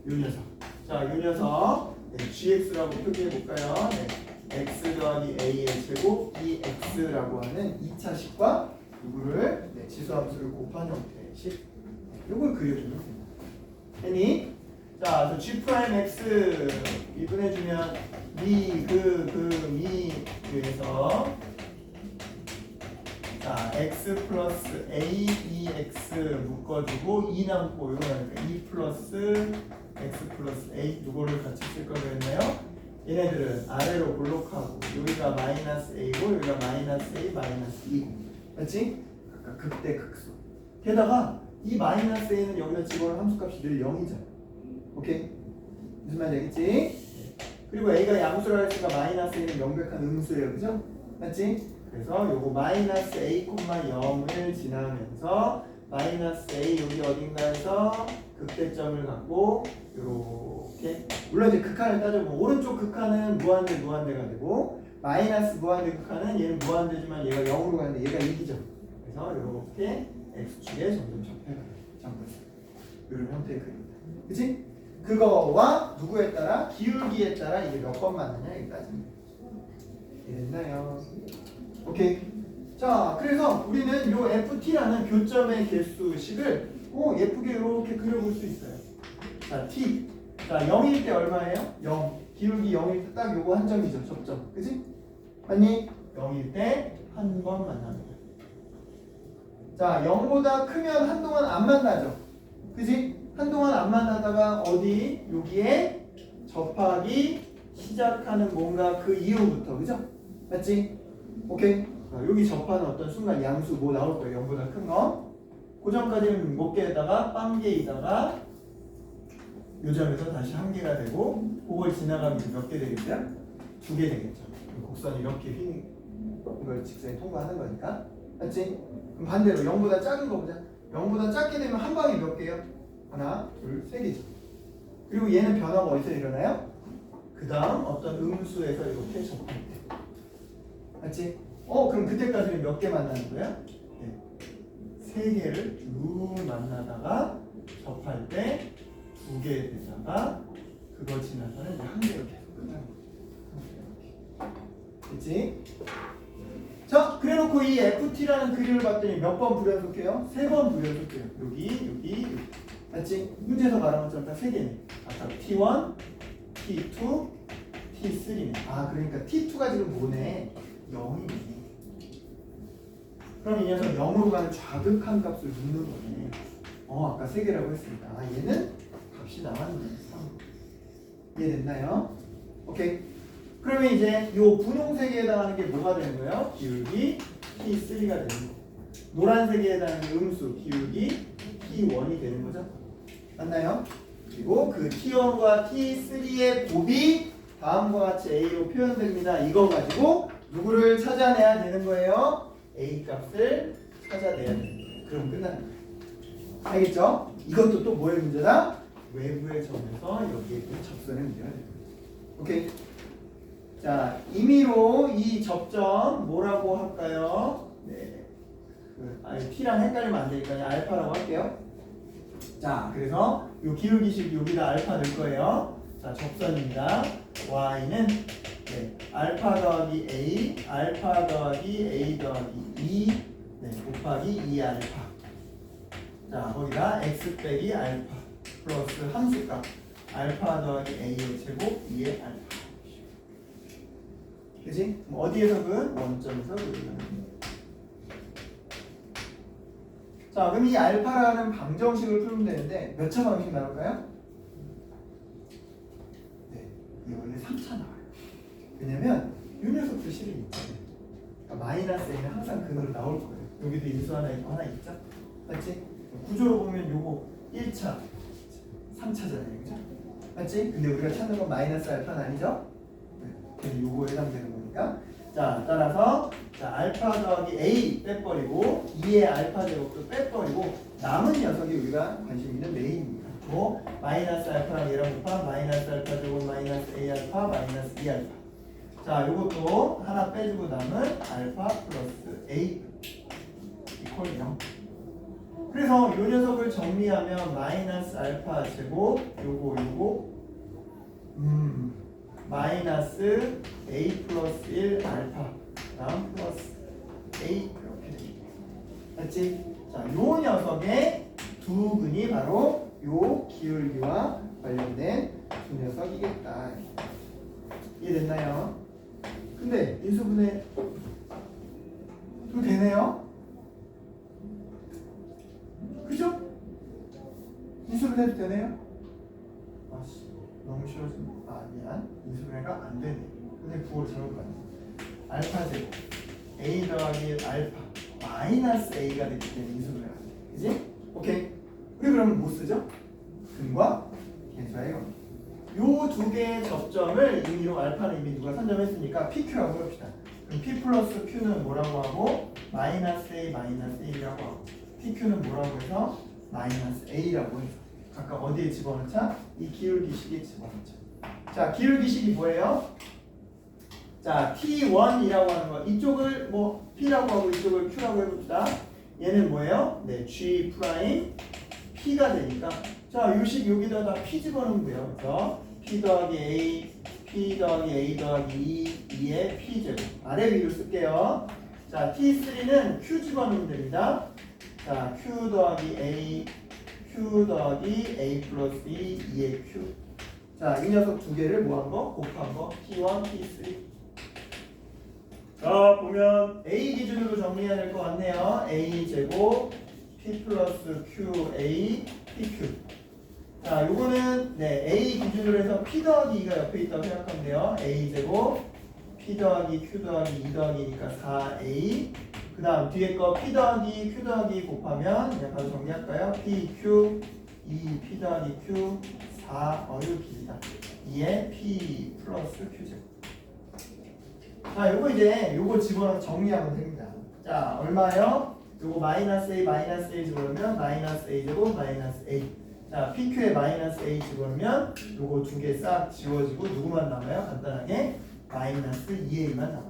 요 녀석. 자, 요 녀석 gx라고 표기해 볼까요? 네. x 더하기 a의 제곱 dx라고 하는 2차식과 누구를 지수함수를 곱한 형태의 식. 요걸 그려주면 됩니다. 했니? 자, 그래서 g 프라임 x 미분해주면 미에서 자, x 플러스 a dx 묶어주고 2 남고 요거 하니까 2 플러스 x 플러스 a 요거를 같이 쓸 걸 그랬나요? 얘네들은 아래로 볼록하고 여기가 마이너스 a고 여기가 마이너스 a 마이너스 2고 맞지? 각각 극대 극소. 게다가 이 마이너스 a는 여기다 집어넣은 함수값이 늘 0이잖아. 오케이? 무슨 말인지 알겠지? 그리고 a가 양수라 했으니까 마이너스 a는 명백한 음수예요, 그죠? 맞지? 그래서 요거 마이너스 a, 0을 지나면서 마이너스 a 여기 어딘가에서 극대점을 갖고 요렇게 물론 이제 극한을 따져보면 오른쪽 극한은 무한대 무한대가 되고 마이너스 무한대 극한은 얘는 무한대지만 얘가 0으로 가는데 얘가 2죠. 그래서 요렇게 x축에 점점 접해가요. 이런 형태의 그림입니다. 그치? 그거와 누구에 따라? 기울기에 따라 이게 몇 번 맞느냐 여기까지 됐나요? 오케이. 자, 그래서 우리는 요 ft라는 교점의 개수식을 예쁘게 이렇게 그려볼 수 있어요. 자, t. 자, 0일 때 얼마예요? 0. 기울기 0일 때 딱 요거 한 점이죠. 접점. 그치? 아니 0일 때 한 번 만납니다. 자, 0보다 크면 한동안 안 만나죠. 그치? 한동안 안 만나다가 어디 여기에 접하기 시작하는 뭔가 그 이후부터 그죠? 맞지? 오케이. 여기 접하는 어떤 순간 양수 뭐 나올 거예요. 0보다 큰 거. 그 전까지는 몇 개에다가 빵 개에다가 요 점에서 다시 한 개가 되고 그걸 지나가면 몇 개 되겠죠? 2개 되겠죠. 곡선이 이렇게 휘는 걸 직선이 통과하는 거니까. 맞지? 그럼 반대로 0보다 작은 거 보자. 0보다 작게 되면 한 방에 몇 개요? 하나, 둘, 세 개죠. 그리고 얘는 변화가 어디서 일어나요? 그 다음 어떤 음수에서 이렇게 접할 때. 맞지? 그럼 그때까지는 몇 개 만나는 거야? 네. 세 개를 쭉 만나다가 접할 때 2개 되다가 그거 지나서는 이제 한 개로 계속 끝나는 거야. 됐지? 자, 그래놓고 이 FT라는 그림을 봤더니 몇 번 불연속해요? 3번 불연속해요. 여기. 맞지? 문제에서 말한 것처럼 다 3개네. 아까 T1, T2, T3네. 아, 그러니까 T2가 지금 뭐네? 0이네. 그럼 이 녀석 0으로 가는 좌극한 값을 묻는 거네. 아까 3개라고 했으니까. 얘는 값이 나왔네. 3. 이해됐나요? 오케이. 그러면 이제 이 분홍색에 해당하는 게 뭐가 되는 거예요? 기울기 T3가 되는 거. 노란색에 해당하는 게 음수 기울기 T1이 되는 거죠. 맞나요? 그리고 그 T1과 T3의 곱이 다음과 같이 A로 표현됩니다. 이거 가지고 누구를 찾아내야 되는 거예요? A 값을 찾아내야 되는 거예요. 그럼 끝나는 거예요. 알겠죠? 이것도 또 뭐의 문제다? 외부의 점에서 여기에 접선의 문제가 되는 거예요. 오케이? 자, 임의로 이 접점 뭐라고 할까요? 네. T랑 헷갈리면 안 되니까 알파라고 할게요. 자, 그래서 요 기울기식 여기다 알파 넣을 거예요. 자, 접선입니다. Y는 알파 더하기 A, 알파 더하기 A 더하기 2 곱하기 2알파. 자, 거기다 X 빼기 알파 플러스 함수값 알파 더하기 A의 제곱 2의 알파. 그치? 어디에서든 원점에서 그리는. 자, 그럼 이 알파라는 방정식을 풀면 되는데 몇 차 방식 나올까요? 네, 이게 원래 3차 나와요. 왜냐면 이 녀석도 실이 있잖아요. 그러니까 마이너스 A는 항상 근으로 나올 거예요. 여기도 인수 하나 있고 하나 있죠? 맞지? 구조로 보면 요거 1차, 3차잖아요. 그죠? 맞지? 근데 우리가 찾는 건 마이너스 알파는 아니죠? 네, 요거에 해당되는 거니까. 자, 따라서 자, 알파 더하기 A 빼버리고 2의 알파 제곱도 빼버리고 남은 녀석이 우리가 관심 있는 메인입니다. 마이너스 알파랑 얘랑 곱한 마이너스 알파 제곱 마이너스 A 알파 마이너스 2 알파. 자, 요것도 하나 빼주고 남은 알파 플러스 A 이퀄 0. 그래서 요 녀석을 정리하면 마이너스 알파 제곱 요거 마이너스 A 플러스 1 알파 다음 플러스 A 이렇게 됩니다. 맞지? 자, 요 녀석의 두 근이 바로 요 기울기와 관련된 두 녀석이겠다. 이해됐나요? 근데 인수분해 또 되네요? 그죠? 인수분해도 되네요? 아씨, 너무 쉬워진다. 미안. 인수분해가 안 되네. 근데 부호를 잘못 봤네. 알파 제곱 A 더하기 알파 마이너스 A가 되기 때문에 인수분해가 안 돼. 그지? 오케이. 우리 그러면 뭐 쓰죠? 근과 계수예요. 요 두 개의 접점을 임의로 알파는 이미 누가 선점했으니까 PQ라고 해봅시다. 그럼 P 플러스 Q는 뭐라고 하고 마이너스 A 마이너스 1이라고 하고 PQ는 뭐라고 해서 마이너스 A라고 해서 각각 어디에 집어넣자? 이 기울기식에 집어넣자. 자, 기울기식이 뭐예요? 자, T1이라고 하는 거 이쪽을 뭐 P라고 하고 이쪽을 Q라고 해봅시다. 얘는 뭐예요? 네, G 프라임 P가 되니까 자, 요식 여기다 다 P 집어넣으면 돼요. 그래서 P 더하기 A, P 더하기 A 더하기 2의 P 제곱 아래 위로 쓸게요. 자, T3는 Q 집어넣으면 됩니다. 자, Q 더하기 A, Q 더하기 A 플러스 2의 Q. 자, 이 녀석 두 개를 뭐한 거? 곱한 거 T1, T3. 자, 보면 A 기준으로 정리해야 될 것 같네요. A 제곱 P 플러스 Q A PQ. 자, 요거는 네, A 기준으로 해서 P 더하기 2가 옆에 있다고 생각하면 돼요. A 제곱 P 더하기 Q 더하기 2 더하기니까 4A. 그 다음 뒤에 거 P 더하기 Q 더하기 곱하면 그냥 바로 정리할까요? P, Q, 2, P 더하기 Q, 4, 이거 길다. 2에 P 플러스 Q 제곱. 자, 요거 이제 요거 집어넣어 정리하면 됩니다. 자, 얼마요? 요거 마이너스 A 집어넣으면 마이너스 A 제곱 마이너스 A. 자, PQ에 마이너스 A 집어넣으면 요거 두 개 싹 지워지고 누구만 남아요? 간단하게 마이너스 2A만 남아요.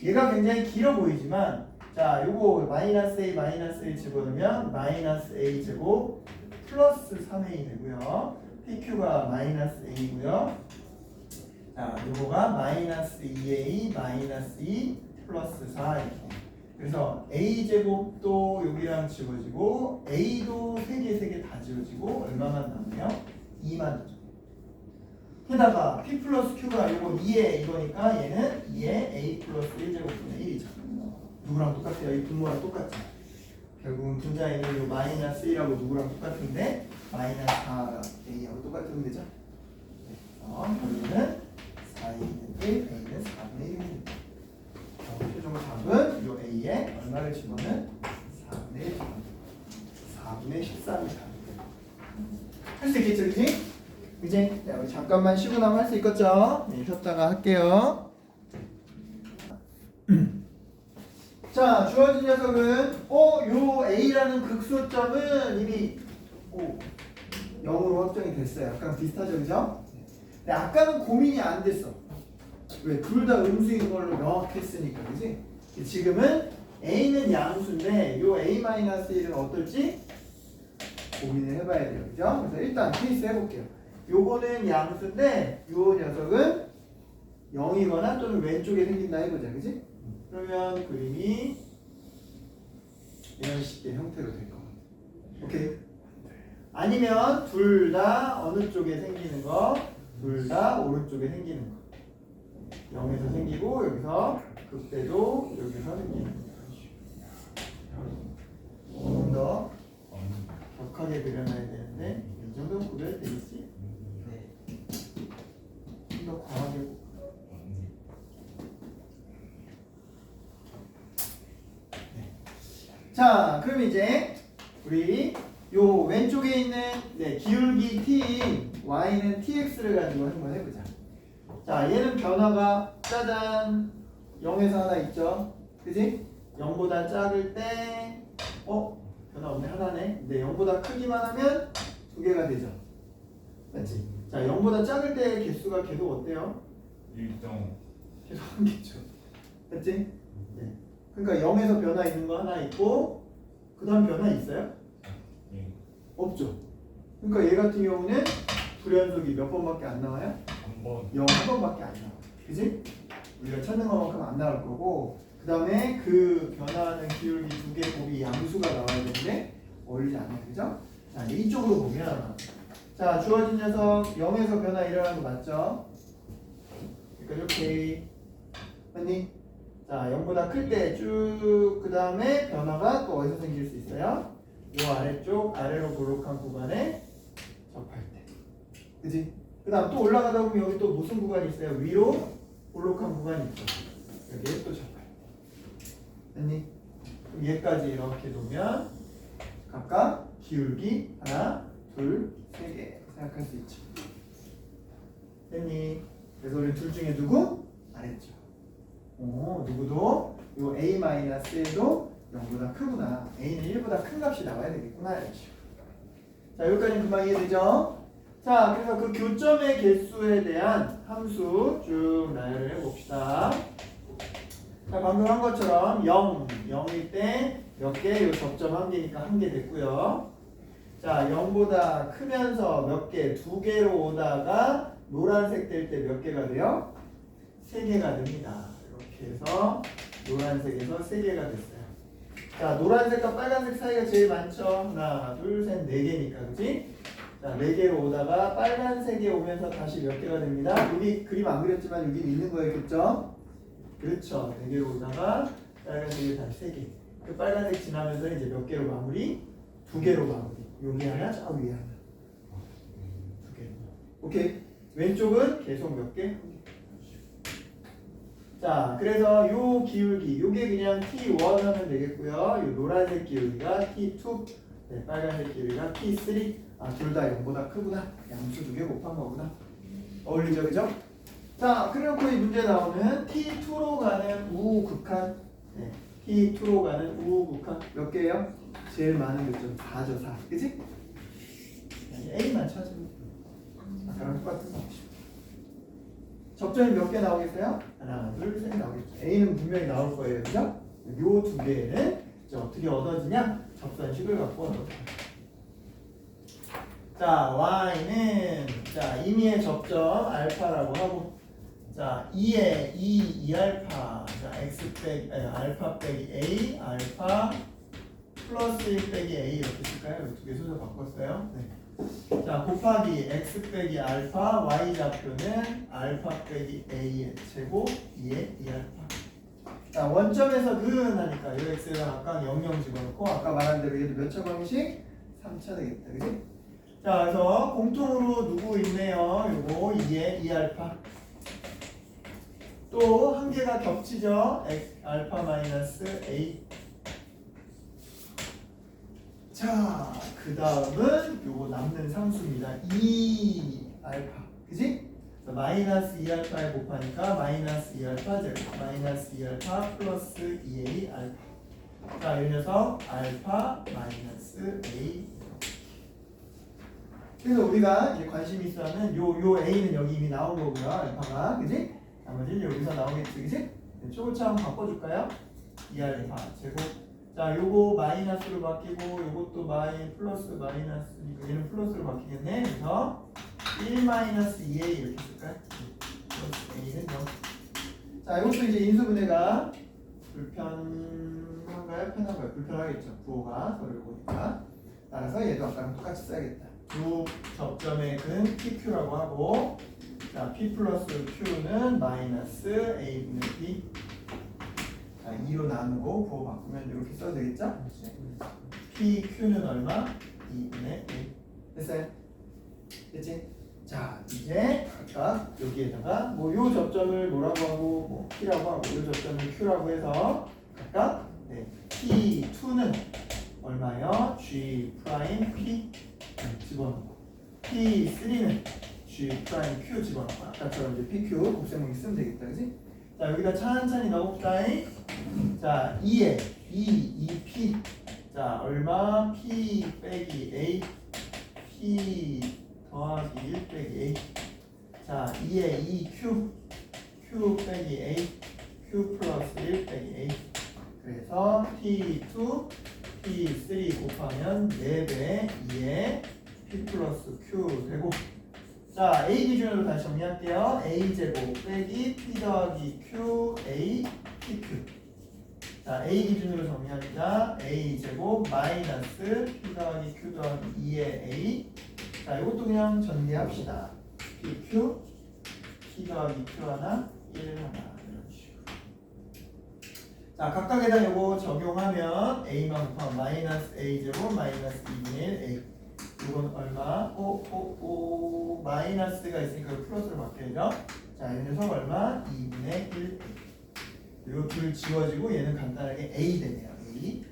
얘가 굉장히 길어 보이지만 자, 요거 마이너스 A 집어넣으면 마이너스 A 제곱 플러스 3A 되고요. PQ가 마이너스 A고요. 자, 요거가 마이너스 2A 마이너스 2 플러스 4 이렇게. 그래서 A 제곱도 여기랑 지워지고 A도 3개 다 지워지고 얼마만 남아요? 2만 남죠. 게다가 P 플러스 Q가 요거 2에 이거니까 얘는 2에 A 플러스 1제곱분의 1이죠. 누구랑 똑같아요? 이 분모랑 똑같죠. 결국은 분자에 있는 요 마이너스 1하고 누구랑 똑같은데 마이너스 4가 A하고 똑같으면 되죠. 결국은 4A는 1, A는 4분의 1입니다. 최종 답은 요 A에 얼마를 집어넣는 4분의 1 4분의 13이 답입니다. 할 수 있겠죠, 그지? 그지? 자, 우리 잠깐만 쉬고 나면 할 수 있겠죠? 네, 쉬었다가 할게요. 자, 주어진 녀석은 요 A라는 극소점은 이미 0으로 확정이 됐어요. 약간 비슷하죠, 그죠? 근데 아까는 고민이 안 됐어. 왜? 둘 다 음수인 걸로 명확했으니까, 그지? 지금은 A는 양수인데 요 A-1은 어떨지 고민을 해봐야 돼요, 그죠? 그래서 일단 케이스 해볼게요. 요거는 양수인데 요 녀석은 0이거나 또는 왼쪽에 생긴다 해보자, 그지? 그러면 그림이 이런 식의 형태로 될 겁니다. 오케이? 아니면 둘 다 어느 쪽에 생기는 거? 둘 다 오른쪽에 생기는 거. 0에서 생기고 여기서 극대도 여기서 생기는 거. 조금 더 격하게 그려놔야 되는데 이 정도는 그려야 되겠지? 네. 좀 더 과하게. 자, 그럼 이제 우리 요 왼쪽에 있는 기울기 t인 y는 tx를 가지고 한번 해보자. 자, 얘는 변화가 짜잔 0에서 하나 있죠, 그지? 0보다 작을 때 변화 없네, 하나네. 근데 0보다 크기만 하면 두 개가 되죠, 맞지? 자, 0보다 작을 때 개수가 계속 어때요? 1점. 계속 한 개죠, 맞지? 네. 그러니까 0에서 변화 있는 거 하나 있고 그 다음 변화 있어요? 예. 없죠. 그러니까 얘 같은 경우는 불연속이 몇 번밖에 안 나와요? 한 번. 0 한 번밖에 안 나와. 그지? 우리가 찾는 것만큼 안 나올 거고 그 다음에 그 변화하는 기울기 두 개 곱이 양수가 나와야 되는데 어울리지 않아요. 그죠? 자, 이쪽으로 보면 자, 주어진 녀석 0에서 변화 일어나는 거 맞죠? 그러니까 이렇게 맞니? 자, 0보다 클 때 쭉 그 다음에 변화가 또 어디서 생길 수 있어요? 이 아래쪽 아래로 볼록한 구간에 접할 때, 그지? 그 다음 또 올라가다 보면 여기 또 무슨 구간이 있어요? 위로 볼록한 구간이 있죠. 여기에 또 접할 때, 됐니? 그럼 얘까지 이렇게 놓으면 각각 기울기 하나, 둘, 세 개 생각할 수 있죠. 됐니? 그래서 우리 둘 중에 누구? 아래쪽. 누구도 요 A-에도 0보다 크구나. A는 1보다 큰 값이 나와야 되겠구나. 이렇게. 자, 여기까지는 금방 이해되죠? 자, 그래서 그 교점의 개수에 대한 함수 쭉 나열을 해봅시다. 자, 방금 한 것처럼 0일 때 몇 개? 요 접점 한 개니까 한 개 됐고요. 자, 0보다 크면서 몇 개? 두 개로 오다가 노란색 될 때 몇 개가 돼요? 세 개가 됩니다. 이렇게 해서 노란색에서 3개가 됐어요. 자, 노란색과 빨간색 사이가 제일 많죠? 하나, 둘, 셋, 4개니까, 그치? 자, 4개로 오다가 빨간색에 오면서 다시 몇 개가 됩니다. 여기 그림 안 그렸지만 여기 있는 거였겠죠? 그렇죠. 4개로 오다가 빨간색에 다시 3개. 그 빨간색 지나면서 이제 몇 개로 마무리? 2개로 마무리. 여기 하나, 저 위에 하나. 오케이. 왼쪽은 계속 몇 개? 자, 그래서 요 기울기, 요게 그냥 T1 하면 되겠고요. 요 노란색 기울기가 T2, 네, 빨간색 기울기가 T3. 아, 둘 다 0보다 크구나. 양수 두 개 곱한 거구나. 어울리죠, 그죠? 자, 그래놓고 이 문제 나오면 T2로 가는 우극한, 네, T2로 가는 우극한 몇 개예요? 제일 많은 게 좀 4죠, 4. 그지? A만 찾으면 돼. 아까랑 똑같은 거. 접점이 몇 개 나오겠어요? 하나, 둘, 셋 나오겠죠. A는 분명히 나올 거예요. 그죠? 요 두 개는 이제 어떻게 얻어지냐? 접선식을 갖고 얻어져요. 자, Y는 자 임의의 접점 알파라고 하고 자 2에 2알파 자 X 빼기 알파 빼기 A 알파 플러스 1 빼기 A 이렇게 쓸까요? 두 개 순서 바꿨어요. 네. 자 곱하기 x 빼기 알파 y 좌표는 알파 빼기 a의 제곱 2의 2알파. 자 원점에서 근하니까 이 x를 아까 00 집어넣고 아까 말한 대로 얘도 몇 차 방식? 3차 되겠다. 그지? 자 그래서 공통으로 누구 있네요. 요거 2의 2알파. 또 한 개가 겹치죠. x 알파 마이너스 a. 자, 그 다음은 요거 남는 상수입니다. 2알파. 그지? 마이너스 2알파에 곱하니까 마이너스 2알파 제곱 마이너스 2알파 플러스 2a 알파. 자, 이 녀석 알파 마이너스 a. 그래서 우리가 이제 관심 있어 하는 요 a는 여기 이미 나온 거고요. 알파가. 그지? 나머지는 여기서 나오겠지. 그지? 초고차 한번 바꿔줄까요? 2알파 제곱 자, 요거 마이너스로 바뀌고 요것도 플러스 마이너스니까 얘는 플러스로 바뀌겠네. 그래서 1 마이너스 2a 이렇게 쓸까요? 플러스 a는 0. 자, 이것도 이제 인수분해가 불편한가요? 편한가요? 불편하겠죠. 부호가 서로를 보니까. 따라서 얘도 아까랑 똑같이 써야겠다. 두 접점의 근 PQ라고 하고 자, P 플러스 Q는 마이너스 A분의 B. 자, 2로 나누고 부호 바꾸면 이렇게 써도 되겠죠? PQ는 얼마? 2분의 1. 됐어요? 됐지? 자, 이제 각각 여기에다가 뭐 요 접점을 뭐라고 하고 뭐 P라고 하고 요 접점을 Q라고 해서 각각 네, P2는 얼마요? G 프라임 P 집어넣고 P3는 G 프라임 Q 집어넣고 아까처럼 이제 PQ 곱셈을 쓰면 되겠다. 그지? 자, 여기다 찬찬히 넣어봅시다. 자, 2에 2P 자, 얼마? P 빼기 A P 더하기 1 빼기 A 자, 2에 2Q Q 빼기 A Q 플러스 1 빼기 A 그래서 P2 P3 곱하면 4배 2에 P 플러스 Q 되고 자, A 기준으로 다시 정리할게요. A 제곱 빼기 P 더하기 Q A PQ 자, A 기준으로 정리합니다. A 제곱 마이너스 P 더하기 Q 더하기 2의 A 자, 이것도 그냥 전개합시다. PQ P 더하기 Q 하나 1 하나 이런 식으로 자, 각각에다 이거 적용하면 A만 곱하면 마이너스 A 제곱 마이너스 2분의 1 A 이건 얼마? 마이너스가 있으니까 플러스로 바뀌어야죠. 자, 이 녀석 얼마? 2분의 1 A 요 둘 지워지고 얘는 간단하게 A 되네요. A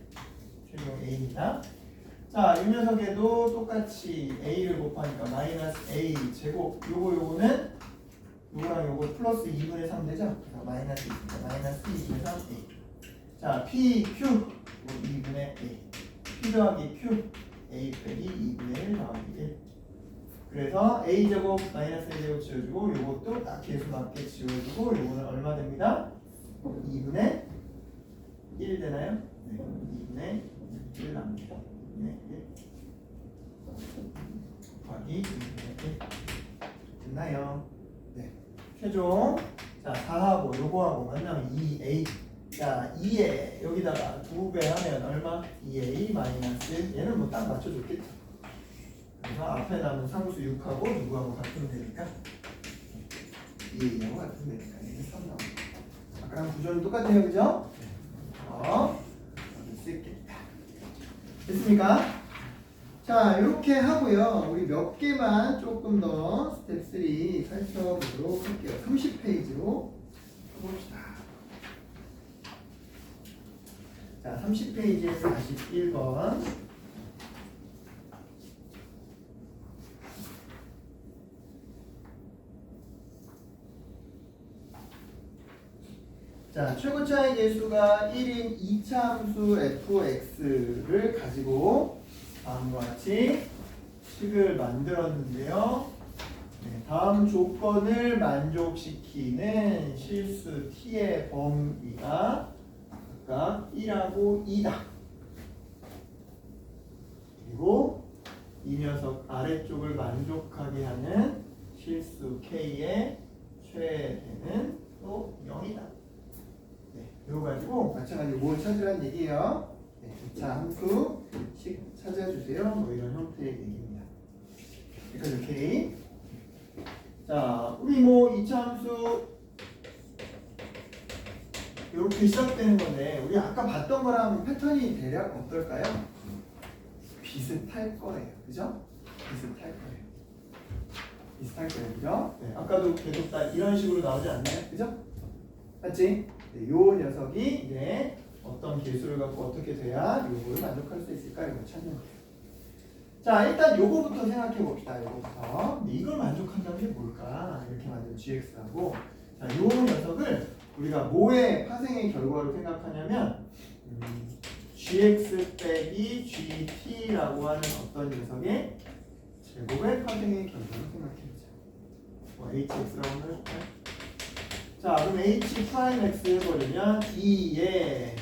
최종 A입니다. 자, 이 녀석에도 똑같이 A를 곱하니까 마이너스 A 제곱 요거는 요거랑 요거 플러스 2분의 3 되죠? 그래서 마이너스 2니까 마이너스 2분의 3 A 자, PQ 2분의 A P 더하기 Q A 빼기 2분의 1 더하기 1 그래서 A 제곱 마이너스 A 제곱 지워주고 요것도 딱 개수 맞게 지워주고 요거는 얼마 됩니다? 2분의 1 되나요? 네, 2분의 1 납니다. 2분의 1 곱하기 2분의 1 됐나요? 네. 최종 자 4하고 요거하고 만나면 2A 자 2에 여기다가 2배 하면 얼마? 2A 마이너스 1 얘는 뭐 딱 맞춰줬겠죠. 그래서 앞에 남은 상수 6하고 누구하고 같으면 되니까 2A하고 같으면 되니까 얘는 3 나옵니다. 아까랑 구조는 똑같아요. 그죠? 얻을 수 있겠다. 됐습니까? 자, 이렇게 하고요. 우리 몇 개만 조금 더 스텝 3 살펴보도록 할게요. 30페이지로 봅시다. 자, 30페이지에 41번. 자, 최고차의 개수가 1인 2차함수 fx를 가지고 다음과 같이 식을 만들었는데요. 네, 다음 조건을 만족시키는 실수 t의 범위가 각각 1하고 2다. 그리고 이 녀석 아래쪽을 만족하게 하는 실수 k의 최대는 또 0이다. 네, 이거 가지고 마찬가지로 뭘 찾으라는 얘기예요. 네, 2차 함수식 찾아주세요. 뭐 이런 형태의 얘기입니다. 그러니까 오케이. 자, 우리 뭐 2차 함수 이렇게 시작되는 건데 우리 아까 봤던 거랑 패턴이 대략 어떨까요? 비슷할 거예요. 그죠? 비슷할 거예요. 비슷할 거예요. 그죠? 네, 아까도 계속 다 이런 식으로 나오지 않나요? 그죠? 맞지? 네, 요 녀석이 이제 어떤 개수를 갖고 어떻게 돼야 요거를 만족할 수 있을까? 이걸 찾는 거예요. 자, 일단 요거부터 생각해 봅시다. 요거부터. 근데 이걸 만족한다는 게 뭘까? 이렇게 만든 gx하고 자, 요 녀석을 우리가 뭐의 파생의 결과로 생각하냐면 gx 빼기 gt라고 하는 어떤 녀석의 제곱의 파생의 결과로 생각해보자. 뭐 hx라고 해볼까요? 자, 그럼 h 프라임 x 해버리면 2의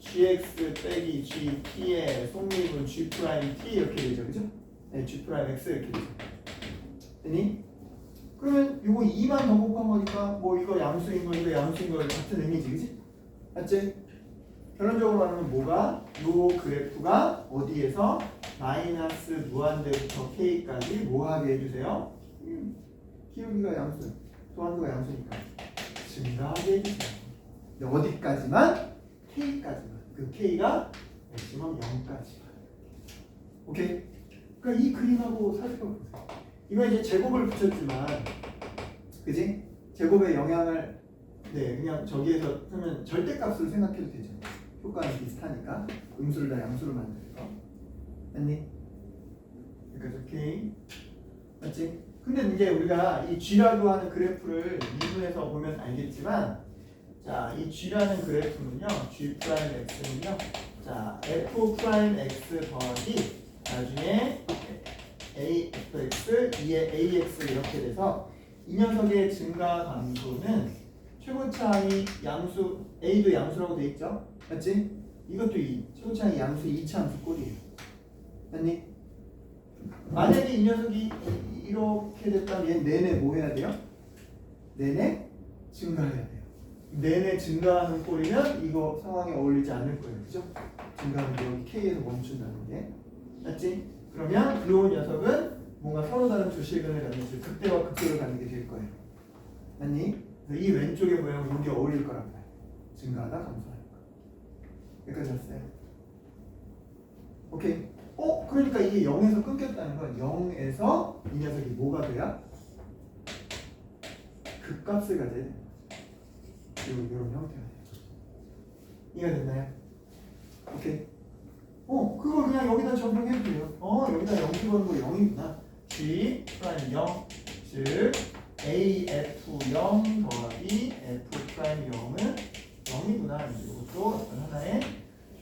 gx 빼기 gt의 속립은 g 프라임 t 이렇게 되죠, 그죠? 네, g 프라임 x 이렇게 되죠. 되니? 그러면 이거 2만 더 곱한 거니까 뭐 이거 양수인 거 이거 양수인 거 같은 의미지, 그지? 맞지? 결론적으로 말하면 뭐가? 요 그래프가 어디에서 마이너스 무한대부터 k까지 뭐 하게 해주세요? 기울기가 양수, 도안도가 양수니까 증가하게 해주세요. 근데 어디까지만? k까지만. 그 k가 맥시멈 0까지만. 오케이? 그러니까 이 그림하고 살펴보세요. 이거 이제 제곱을 붙였지만, 그지? 제곱의 영향을 네 그냥 저기에서 하면 절대값을 생각해도 되죠. 효과는 비슷하니까 음수를 다 양수로 만드는 거. 맞니? 그러니까 오케이. 맞지? 근데 이제 우리가 이 g라고 하는 그래프를 미분해서 보면 알겠지만, 자, 이 g라는 그래프는요, g 프라임 x는요, 자, f 프라임 x 더하기 나중에 afx 2의 ax 이렇게 돼서 이 녀석의 증가 감소는 최고차의 양수 a도 양수라고 돼 있죠, 맞지? 이것도 이 최고차의 양수 2차 함수 꼴이에요. 맞니? 만약에 이 녀석이 이렇게 됐다면 얘 내내 뭐 해야 돼요? 내내 증가해야 돼요. 내내 증가하는 꼴이면 이거 상황에 어울리지 않을 거예요. 그죠? 증가하는 게 여기 K에서 멈춘다는 게. 맞지? 그러면 이 녀석은 뭔가 서로 다른 두 실근을 갖는 극대와 극소를 갖는 게 될 거예요. 맞니? 그래서 이 왼쪽의 모양은 여기 어울릴 거란 말이에요. 증가하다 감소하는 거. 여기까지 왔어요. 오케이. 그러니까 이게 0에서 끊겼다는 건 0에서 이 녀석이 뭐가 돼야? 극값을 가져야 돼요. 이런 형태가 돼요. 이해가 됐나요? 오케이. 그걸 그냥 여기다 적용해도 돼요. 여기다 0 집어넣은 거 0이구나. G 프라임 0, 즉 AF0 더하기 F 프라임 0은 0이구나. 이것도 어떤 하나의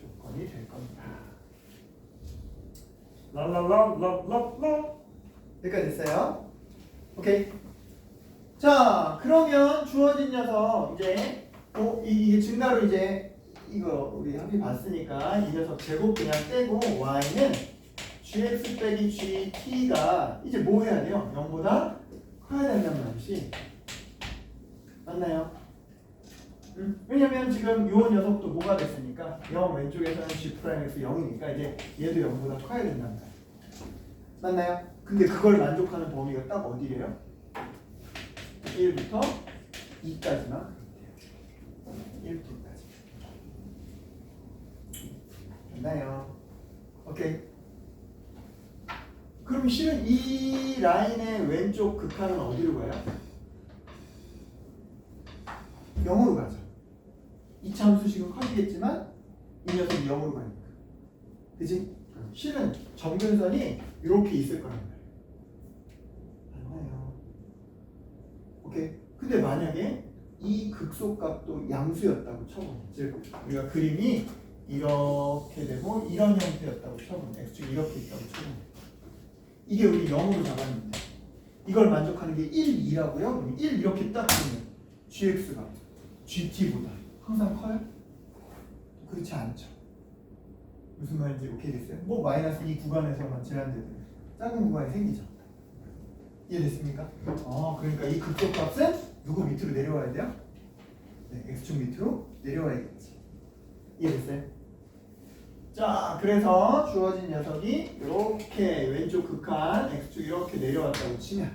조건이 될 겁니다. 랄랄랄랄랄라. 여기까지 됐어요? 오케이. 자, 그러면 주어진 녀석 이제 이게 증가로 이제 이거 우리 합의 봤으니까 이 녀석 제곱 그냥 떼고 y는 gx 빼기 gt가 이제 뭐 해야 돼요? 0보다 커야 된다는 말이지. 맞나요? 왜냐면 지금 요 녀석도 뭐가 됐으니까 0 왼쪽에서는 g 프라임 x 0이니까 이제 얘도 0보다 커야 된단 말이에요. 맞나요? 근데 그걸 만족하는 범위가 딱 어디래요? 1부터 2까지만 그렇대요. 1부터 2까지. 됐나요? 오케이. 그럼 실은 이 라인의 왼쪽 극한은 어디로 가요? 0으로 가죠. 이차 함수식은 커지겠지만 이 녀석이 0으로 가니까. 그지? 실은 점근선이 이렇게 있을 거란 말이에요. 맞나요? 오케이. 근데 만약에 이 극소값도 양수였다고 쳐보면, 즉 우리가 그림이 이렇게 되고 이런 형태였다고 쳐보면, x축이 이렇게 있다고 쳐보면, 이게 우리 0으로 잡았는데 이걸 만족하는 게 1, 2라고요? 그럼 1 이렇게 딱 보면 gx가 gt보다 항상 커요? 그렇지 않죠. 무슨 말인지 오케이 됐어요? 뭐 마이너스 이 구간에서만 제한되는 작은 구간이 생기죠. 이해됐습니까? 그러니까 이 극소값은 누구 밑으로 내려와야 돼요? 네, x축 밑으로 내려와야겠지. 이해됐어요? 자, 그래서 주어진 녀석이 이렇게 왼쪽 극한 x축 이렇게 내려왔다고 치면,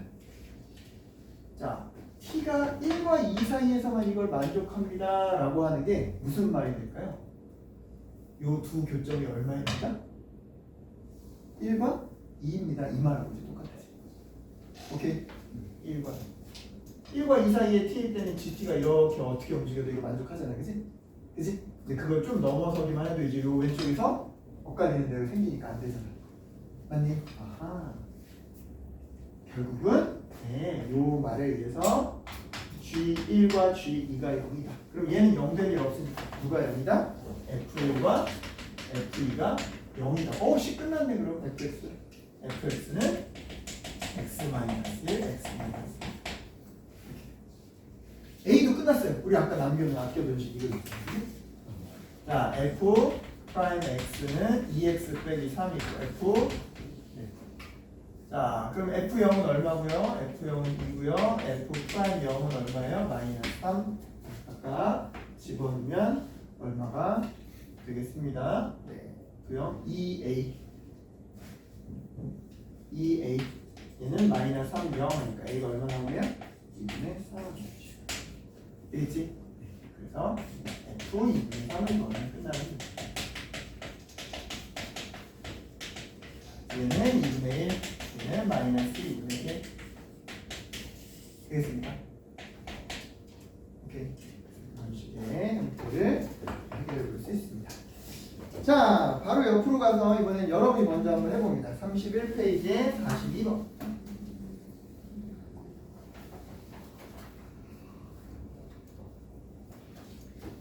자, t가 1과 2 사이에서만 이걸 만족합니다 라고 하는 게 무슨 말이 될까요? 요 두 교점이 얼마입니다? 1과 2입니다. 이 말하고 이제 똑같아요. 오케이? 1과 2 사이에 t일 때는 gt가 이렇게 어떻게 움직여도 이거 만족하잖아. 그지? 그지? 근데 그걸 좀 넘어서기만 해도 이제 요 왼쪽에서 엇갈리는 데가 생기니까 안 되잖아. 맞니? 아하. 결국은 네, 요 말에 의해서 G1과 G2가 0이다. 그럼 얘는 0 될 일 없으니까 누가 0이다? F1과 F2가 0이다. 씨 끝났네. 그럼 FX. FX는 X-1, X-1. A도 끝났어요. 우리 아까 아껴둔 식 이거 있어요. 자, F 프라임 X는 2X 빼기 3이고 F. 네. 자, 그럼 F0은 얼마고요? F0은 2고요. F 프라임 0은 얼마예요? 마이너스 3. 아까 집어넣으면 얼마가 되겠습니다. 네. F0 2A. 2A. 얘는 마이너스 3, 0 하니까 A가 얼마 나오면 2분의 3. 되겠지? 그래서 F 2분의 3을 넣으면 끝나는 거예요. 얘는 2분의 1, 얘는 마이너스 2분의 1. 되겠습니까? 오케이. 이런 식의 형태를 해결해 볼 수 있습니다. 자, 바로 옆으로 가서 이번엔 여러분이 먼저 한번 해봅니다. 31페이지에 42번.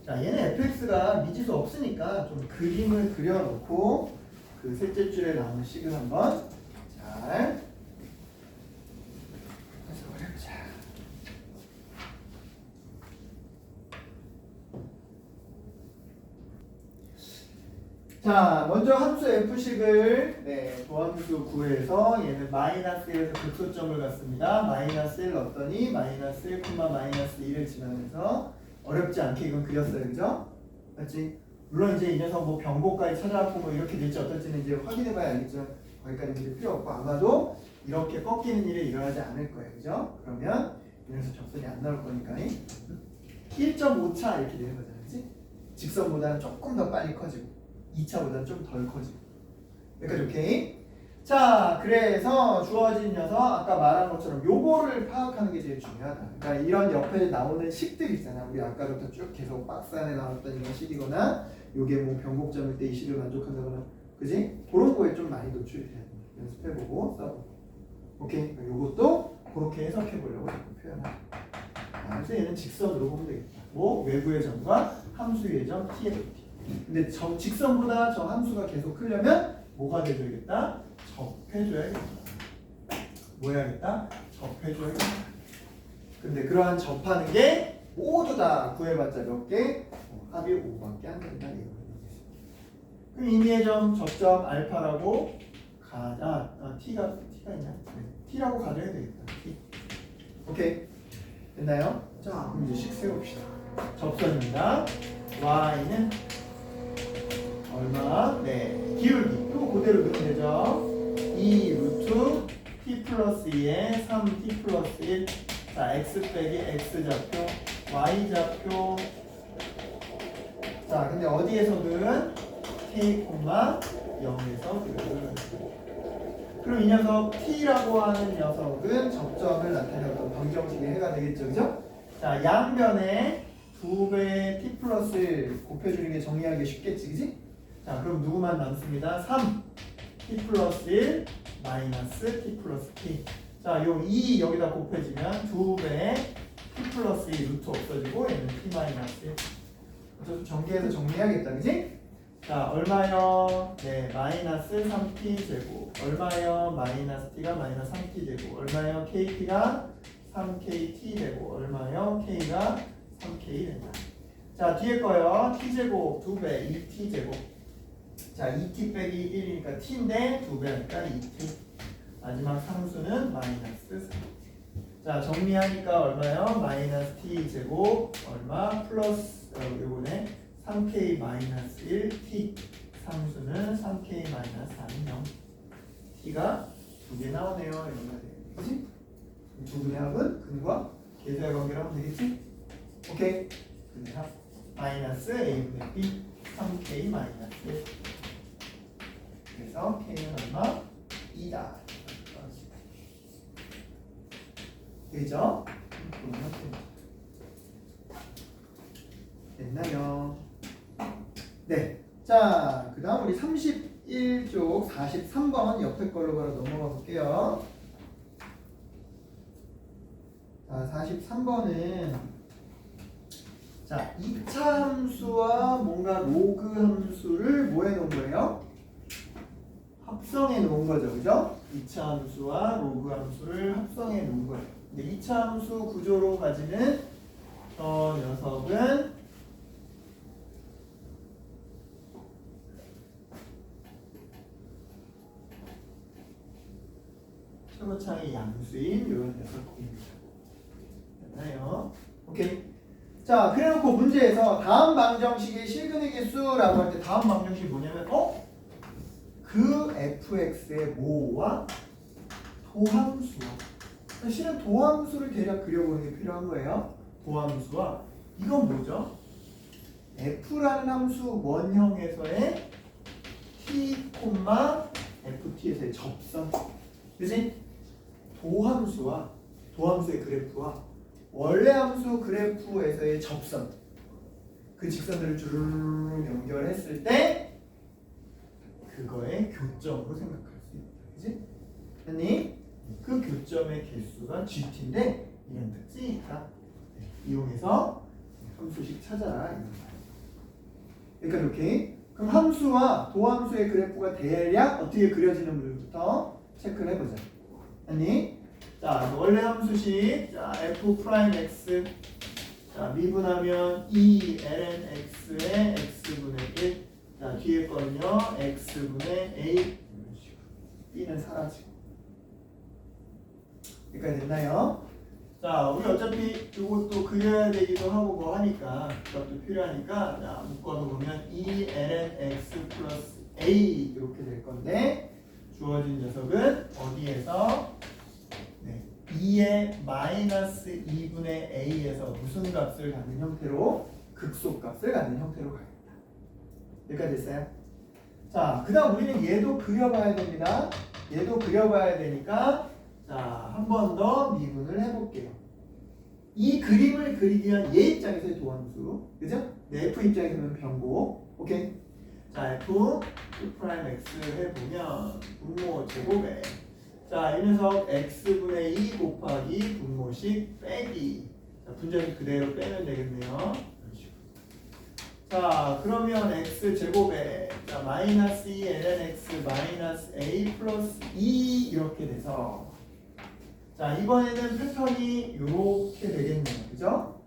자, 얘는 fx가 미지수 없으니까 좀 그림을 그려놓고 그 셋째 줄에 나오는 식을 한번 잘 해석을 해보자. 자, 먼저 함수 f식을 도함수 구해서 얘는 마이너스 1에서 극소점을 갖습니다. 마이너스 1 넣었더니 마이너스 1, 마이너스 2를 지나면서 어렵지 않게 이건 그렸어요. 그죠? 맞지? 물론 이제 이 녀석 뭐 변곡까지 찾아갖고 뭐 이렇게 될지 어떨지는 이제 확인해봐야 알겠죠. 거기까지는 이제 필요 없고 아마도 이렇게 꺾이는 일이 일어나지 않을 거예요. 그죠? 그러면 이 녀석 접선이 안 나올 거니까 1.5차 이렇게 되는 거잖아. 그지? 직선보다는 조금 더 빨리 커지고 2차보다는 좀 덜 커지고. 여기까지 오케이? 자, 그래서 주어진 녀석 아까 말한 것처럼 요거를 파악하는 게 제일 중요하다. 그러니까 이런 옆에 나오는 식들 있잖아. 우리 아까부터 쭉 계속 박스 안에 나왔던 이런 식이거나 요게 뭐 변곡점일 때 이 식을 만족한다거나, 그지? 그런 거에 좀 많이 노출이 돼야 돼. 연습해보고 써보고. 오케이? 요것도 그렇게 해석해보려고 자꾸 표현하고. 그래서 얘는 직선으로 보면 되겠다. 뭐 외부의 점과 함수의 점 t의 t. 근데 저 직선보다 저 함수가 계속 크려면 뭐가 돼줘야겠다? 접해줘야겠다. 뭐 해야겠다? 접해줘야겠다. 근데 그러한 접하는 게 모두 다 구해봤자 몇 개? 합이 5밖에 안 된다. 그럼 임의의 점 접점 알파라고 t가 있냐? 네. t라고 가져야 되겠다. t. 오케이. 됐나요? 자, 그럼 이제 식 세웁시다. 접선입니다. y는 얼마? 네, 기울기. 또 그대로 넣으면 되죠. 2 루트 t 플러스 2에 3t 플러스 1. 자, x 빼기 x 좌표, y 좌표. 자, 근데 어디에서든 k, 0에서 그럼 그럼 이 녀석 t라고 하는 녀석은 접점을 나타내는 방정식의 해가 되겠죠, 그죠? 자, 양변에 2배의 t 플러스를 곱해주는 게 정리하기 쉽겠지, 그지? 자, 그럼 누구만 남습니다? 3 t 플러스 1 마이너스 t 플러스 t. 자, 요 2 여기다 곱해지면 2배의 t 플러스 2 루트 없어지고 얘는 t 마이너스 1. 어차피 전개해서 정리해야겠다, 그지? 자, 얼마요? 네, 마이너스 3t 제곱. 얼마요? 마이너스 t가 마이너스 3t 제곱. 얼마요? kt가 3kt 제곱. 얼마요? k가 3k 된다. 자, 뒤에 거요. t 제곱 2배 2t 제곱. 자, 2t 빼기 1이니까 t인데 2배니까 2t. 마지막 상수는 마이너스 3. 자, 정리하니까 얼마요? 마이너스 t 제곱 얼마 플러스 요거네 3k 마이너스 1t. 상수는 3k 마이너스 4는 0. t가 2개 나오네요. 이런 거 되겠지? 그치? 두 분의 합은 근과 계수의 관계로 하면 되겠지? 오케이. 근의 합 마이너스 a분의 b 3k 마이너스 1. 그래서 k는 얼마? 2다. 되죠? 됐나요? 네. 자, 그 다음 우리 31쪽 43번 옆에 걸로 바로 넘어가 볼게요. 자, 43번은 자, 2차 함수와 뭔가 로그 함수를 뭐 해놓은 거예요? 합성해 놓은 거죠, 그죠? 2차 함수와 로그 함수를 합성해 놓은 거예요. 근데 2차 함수 구조로 가지는 저 녀석은 최고창의 양수인 이런 녀석입니다. 됐나요? 오케이. 자, 그래놓고 문제에서 다음 방정식의 실근의 개수라고 할 때 다음 방정식이 뭐냐면 그 fx의 모와 도함수와 실은 도함수를 대략 그려보는 게 필요한 거예요. 도함수와 이건 뭐죠? f라는 함수 원형에서의 t, ft에서의 접선. 그치? 도함수의 그래프와 원래 함수 그래프에서의 접선. 그 직선들을 주르륵 연결했을 때 그거의 교점으로 생각할 수 있다. 그치? 아니 그 교점의 개수가 GT인데 이런 특징이 있다. 이용해서 함수식 찾아라. 이런 거예요. 그러니까 이렇게 그럼 함수와 도함수의 그래프가 대략 어떻게 그려지는지부터 체크를 해보자. 아니 자 원래 함수식 자 f'(x) 자 미분하면 2ln x의 x분의 1. 자 뒤에 거는요 x분의 a 이런 식으로 b는 사라지고. 여기까지 됐나요? 자 우리 어차피 이것도 그려야 되기도 하고 뭐 하니까 그것도 필요하니까 자 묶어서 보면 2ln x 플러스 a 이렇게 될 건데 주어진 녀석은 어디에서 2의 마이너스 2분의 a에서 무슨 값을 갖는 형태로 극소값을 갖는 형태로 가요. 여기까지 됐어요? 자, 그 다음 우리는 얘도 그려봐야 됩니다. 얘도 그려봐야 되니까 자, 한 번 더 미분을 해볼게요. 이 그림을 그리기 위한 얘 입장에서의 도함수. 그죠? f 입장에서는 변고. 오케이? 자, f, 2'x 해보면 분모 제곱에 자, 이 녀석 x분의 2 곱하기 분모식 빼기. 자, 분자는 그대로 빼면 되겠네요. 자 그러면 x제곱에 자 마이너스 2 ln x 마이너스 a 플러스 2 이렇게 돼서 자 이번에는 패턴이 이렇게 되겠네요. 그죠?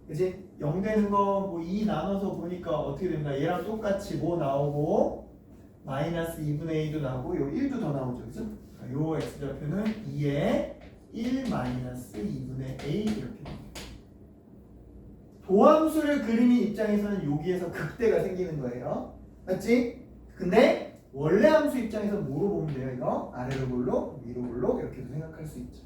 그지? 0 되는 거 뭐 2 나눠서 보니까 어떻게 됩니까? 얘랑 똑같이 뭐 나오고 마이너스 2분의 2도 나오고 요 1도 더 나오죠. 그죠? 요 x좌표는 2에 1 마이너스 2분의 a 이렇게 됩니다. 도함수를 그리는 입장에서는 여기에서 극대가 생기는 거예요. 맞지? 근데 원래 함수 입장에서 뭐로 보면 돼요? 이거 아래로 볼록, 위로 볼록 이렇게도 생각할 수 있죠.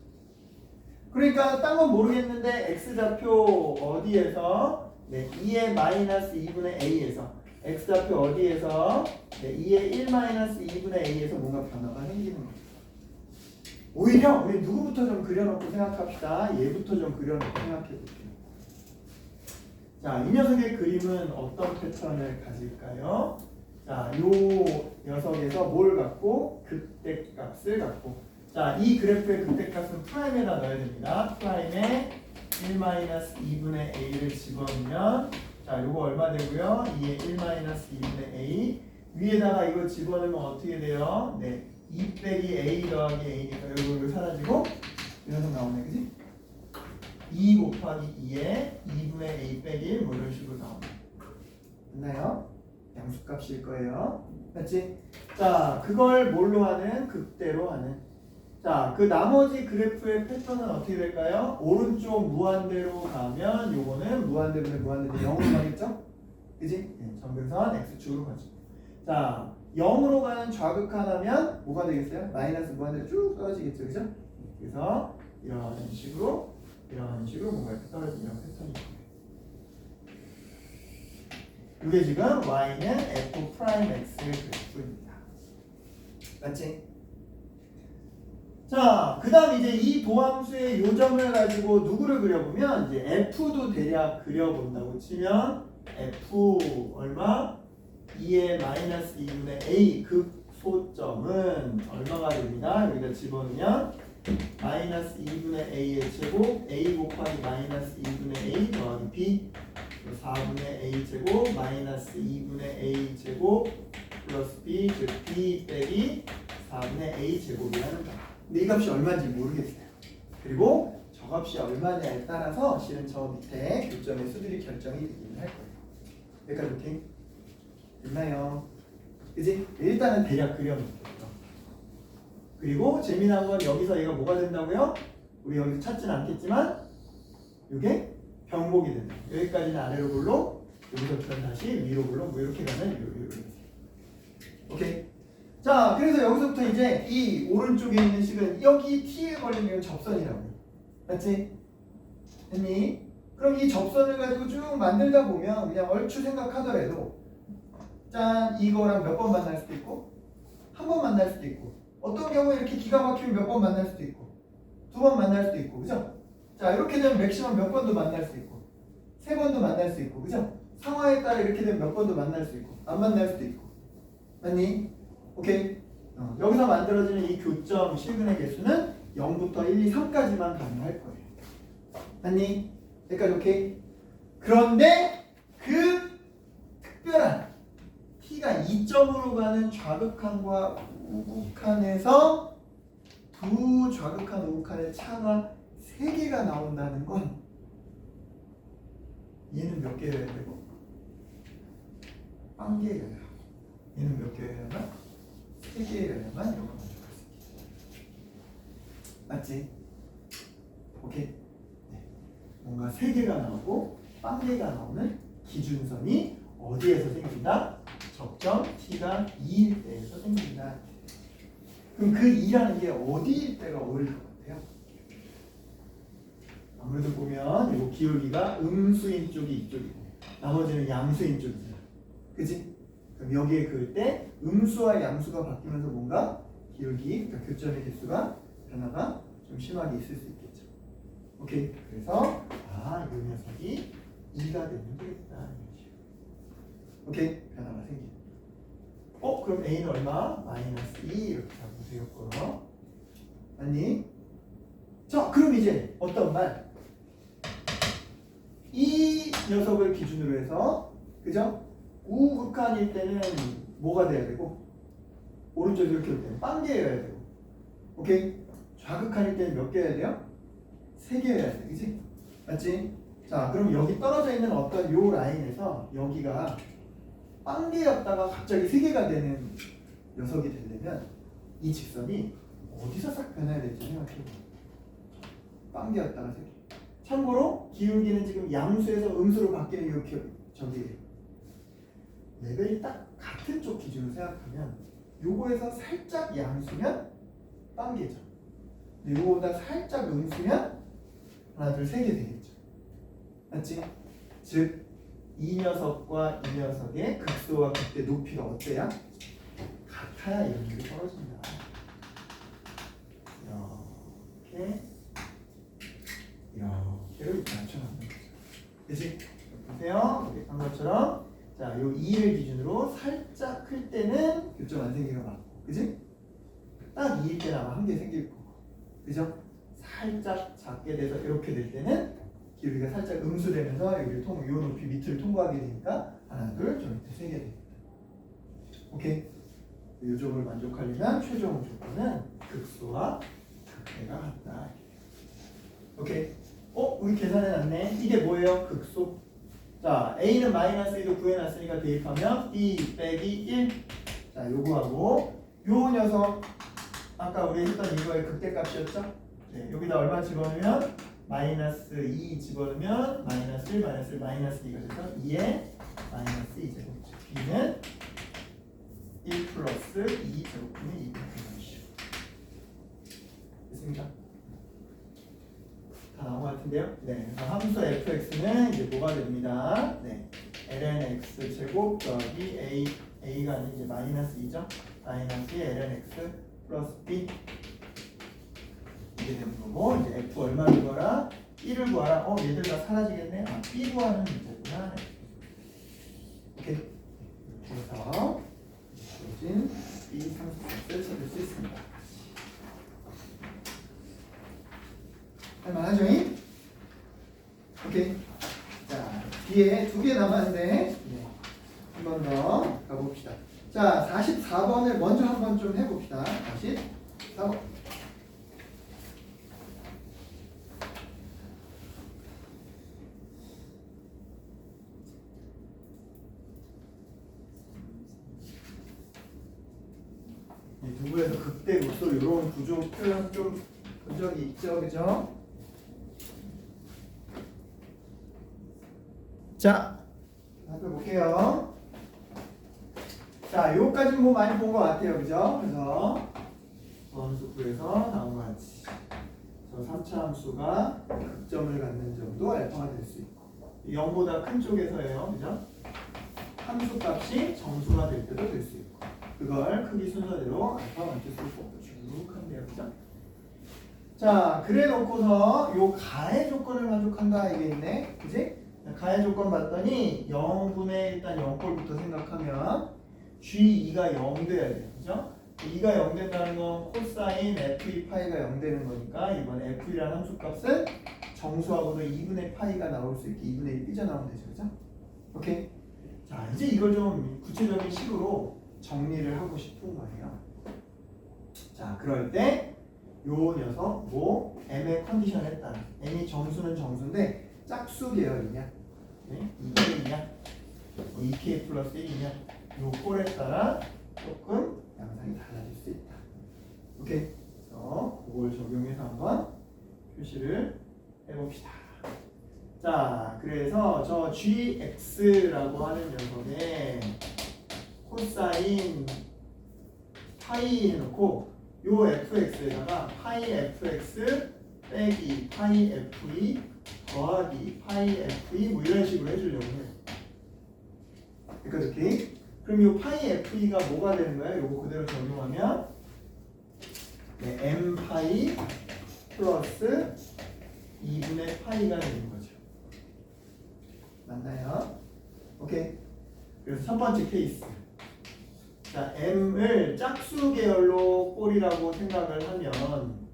그러니까 딴 건 모르겠는데 x좌표 어디에서 2의 마이너스 2분의 a에서 x좌표 어디에서 2의 1 마이너스 2분의 a에서 뭔가 변화가 생기는 거죠. 오히려 우리 누구부터 좀 그려놓고 생각합시다. 얘부터 좀 그려놓고 생각해 볼게요. 자, 이 녀석의 그림은 어떤 패턴을 가질까요? 자, 요 녀석에서 뭘 갖고? 극대값을 갖고. 자, 이 그래프의 극대값은 프라임에다 넣어야 됩니다. 프라임에 1-2분의 a를 집어넣으면 자, 요거 얼마 되고요? 2에 1-2분의 a 위에다가 이거 집어넣으면 어떻게 돼요? 네, 2 빼기 a 더하기 a니까 요거 사라지고 이 녀석 나오네, 그지? 2 곱하기 2에 2분의 a 빼기 1 뭐 이런 식으로 나오네. 됐나요? 양수값일 거예요. 맞지? 자, 그걸 뭘로 하는? 극대로 하는. 자, 그 나머지 그래프의 패턴은 어떻게 될까요? 오른쪽 무한대로 가면 요거는 무한대분의 무한대로 0으로 가겠죠? 그지? 네, 점근선 x축으로 가죠. 자, 0으로 가는 좌극하나면 뭐가 되겠어요? 마이너스 무한대로 쭉 떨어지겠죠, 그죠? 그래서 이런 식으로 뭔가 이렇게 떨어지는 패턴이 있고요. 이게 지금 y는 f 프라임 x 그래프입니다. 맞지? 자, 그 다음 이제 이 도함수의 요점을 가지고 누구를 그려보면 이제 f도 대략 그려본다고 치면 f 얼마? 2의 마이너스 2분의 a 극소점은 얼마가 됩니다. 여기다 집어넣으면 마이너스 2분의 a의 제곱 a 곱하기 마이너스 2분의 a 더하기 b 4분의 a 제곱 마이너스 2분의 a 제곱 플러스 b 즉 b 빼기 4분의 a 제곱이라는 거. 근데 이 값이 얼마인지 모르겠어요. 그리고 저 값이 얼마냐에 따라서 실은 저 밑에 교점의 수들이 결정이 되긴 할 거예요. 여기까지 오케이? 됐나요? 그지? 일단은 대략 그려놓을게요. 그리고 재미난 건 여기서 얘가 뭐가 된다고요? 우리 여기서 찾지는 않겠지만 이게 병목이 된다. 여기까지는 아래로 굴러 여기서부터는 다시 위로 굴러 뭐 이렇게 가는 이렇게. 오케이? 자, 그래서 여기서부터 이제 이 오른쪽에 있는 식은 여기 t에 걸리면 접선이라고. 맞지? 됐니? 그럼 이 접선을 가지고 쭉 만들다 보면 그냥 얼추 생각하더라도 짠 이거랑 몇 번 만날 수도 있고 한 번 만날 수도 있고 어떤 경우에 이렇게 기가 막히면 몇 번 만날 수도 있고 두 번 만날 수도 있고 그죠? 자, 이렇게 되면 맥시멈 몇 번도 만날 수 있고 세 번도 만날 수 있고 그죠? 상황에 따라 이렇게 되면 몇 번도 만날 수 있고 안 만날 수도 있고 맞니? 오케이? 여기서 만들어지는 이 교점 실근의 개수는 0부터 1, 2, 3까지만 가능할 거예요. 맞니? 여기까지 오케이? 그런데 그 특별한 t가 2점으로 가는 좌극한과 우극한에서 두 좌극한 우극한의 차가 3개가 나온다는 건 얘는 몇 개여야 되고 1개여야 하고 얘는 몇 개여야 하나? 3개여야만 이걸 만족할 수 있겠죠. 맞지? 오케이? 네. 뭔가 3개가 나오고 1개가 나오는 기준선이 어디에서 생긴다? 적정 t가 2일 때에서 생긴다. 그럼 그 2라는 게 어디일 때가 어울릴 것 같아요? 아무래도 보면 이 기울기가 음수인 쪽이 이쪽이고 나머지는 양수인 쪽이잖아. 그치? 그럼 여기에 그을 때 음수와 양수가 바뀌면서 뭔가 기울기, 그러니까 교점의 개수가 변화가 좀 심하게 있을 수 있겠죠. 오케이? 그래서 이 녀석이 2가 되면 되겠다. 오케이? 변화가 생기죠. 그럼 a는 얼마? 마이너스 2 이렇게 하고 되겠고요. 아니? 자, 그럼 이제 어떤 말? 이 녀석을 기준으로 해서 그죠? 우극한일 때는 뭐가 돼야 되고 오른쪽에 이렇게 올 때는 1개여야 되고 오케이? 좌극한일 때는 몇 개여야 돼요? 3개여야 돼. 그치? 맞지? 자, 그럼 여기 떨어져 있는 어떤 요 라인에서 여기가 1개였다가 갑자기 3개가 되는 녀석이 되려면 이 직선이 어디서 싹 변해야 될지 생각해봐. 1개였다가 3개. 참고로 기울기는 지금 양수에서 음수로 바뀌는 이렇게 저기 레벨이 딱 같은 쪽 기준으로 생각하면 요거에서 살짝 양수면 1개죠. 근데 요거보다 살짝 음수면 하나, 둘, 3개 되겠죠. 맞지? 즉 이 녀석과 이 녀석의 극소와 극대 높이가 어때야? 같아야 이런 식으로 떨어진다. 이렇게 맞춰놓는 거죠. 그치? 보세요. 이렇게 한 것처럼 자, 요 2를 기준으로 살짝 클 때는 교점 안 생기는 거 맞고, 그치? 딱 2일 때는 아마 한 개 생길 거고, 그죠? 살짝 작게 돼서 이렇게 될 때는 기울기가 살짝 음수되면서 여기를 요 높이 밑을 통과하게 되니까 하나, 둘, 저 밑에 세게 됩니다. 오케이? 이 점을 만족하려면 최종 조건은 극소와 극대가 같다. 오케이? 우리 계산해놨네. 이게 뭐예요? 극소. 자, A는 마이너스 2도 구해놨으니까 대입하면 B 빼기 1. 자, 요거하고 요 녀석 아까 우리 했던 이거의 극대값이었죠? 네, 여기다 얼마 집어넣으면 마이너스 2 집어넣으면 마이너스 1, 마이너스 1, 마이너스 2가 돼서 2에 마이너스 2제곱이죠. B는 1 플러스 2제곱분의 2분의 30. 됐습니까? 다 나온 것 같은데요? 네. 그래서 함수 fx는 이제 뭐가 됩니다? 네. lnx 제곱 더하기 a가 아닌 이제 마이너스 2죠? 마이너스 lnx 플러스 b 이게 되는 거고, 이제 f 얼마 구하라? 1을 구하라. 얘들 다 사라지겠네. b 구하는 문제구나. 오케이. 그래서 주어진 b 상수값을 찾을 수 있습니다. 할만하죠? 오케이. 자, 뒤에 2개 남았는데 한 번 더 가봅시다. 자, 44번을 먼저 한번 좀 해봅시다. 44번. 두부에서 극대 극소 이런 구조 표현 좀 본 적이 있죠, 그죠? 자, 살펴볼게요. 자, 요까지는 뭐 많이 본 것 같아요, 그죠? 그래서 원수구에서 나온 것 같이 저 3차 함수가 극점을 갖는 점도 알파가 될 수 있고 0보다 큰 쪽에서예요, 그죠? 함수 값이 정수가 될 때도 될 수 있고 그걸 크기 순서대로 알파 만들 수 있고 쭉 하면 돼요, 그죠? 자, 그래 놓고서 요 가해 조건을 만족한다 이게 있네, 그지? 가해 조건 봤더니 0분의 일단 0꼴부터 생각하면 G2가 0 돼야 돼요, 그죠? 2가 0 된다는 건 코사인 F2 파이가 0 되는 거니까 이번 F2라는 함수값은 정수하고도 2분의 파이가 나올 수 있게 2분의 1 삐져나오면 되죠, 그죠? 오케이? 자, 이제 이걸 좀 구체적인 식으로 정리를 하고 싶은 거예요. 자, 그럴 때 요 녀석 뭐 m의 컨디션에 따라 m이 정수는 정수인데 짝수 계열이냐, 네? 2K냐, 2K 플러스 1이냐 요 꼴에 따라 조금 양상이 달라질 수 있다. 오케이? 그래서 그걸 적용해서 한번 표시를 해봅시다. 자, 그래서 저 gx라고 하는 녀석에 코사인 파이 해놓고 요 fx에다가 파이 fx 빼기 파이 fe 더하기 파이 fe 뭐 이런 식으로 해주려고 해요. 그러니까 이렇게 그럼 요 파이 fe가 뭐가 되는 거예요? 요거 그대로 적용하면 네, m 파이 플러스 2분의 파이가 되는 거죠. 맞나요? 오케이. 그래서 첫 번째 케이스. 자, m을 짝수 계열로 꼴이라고 생각을 하면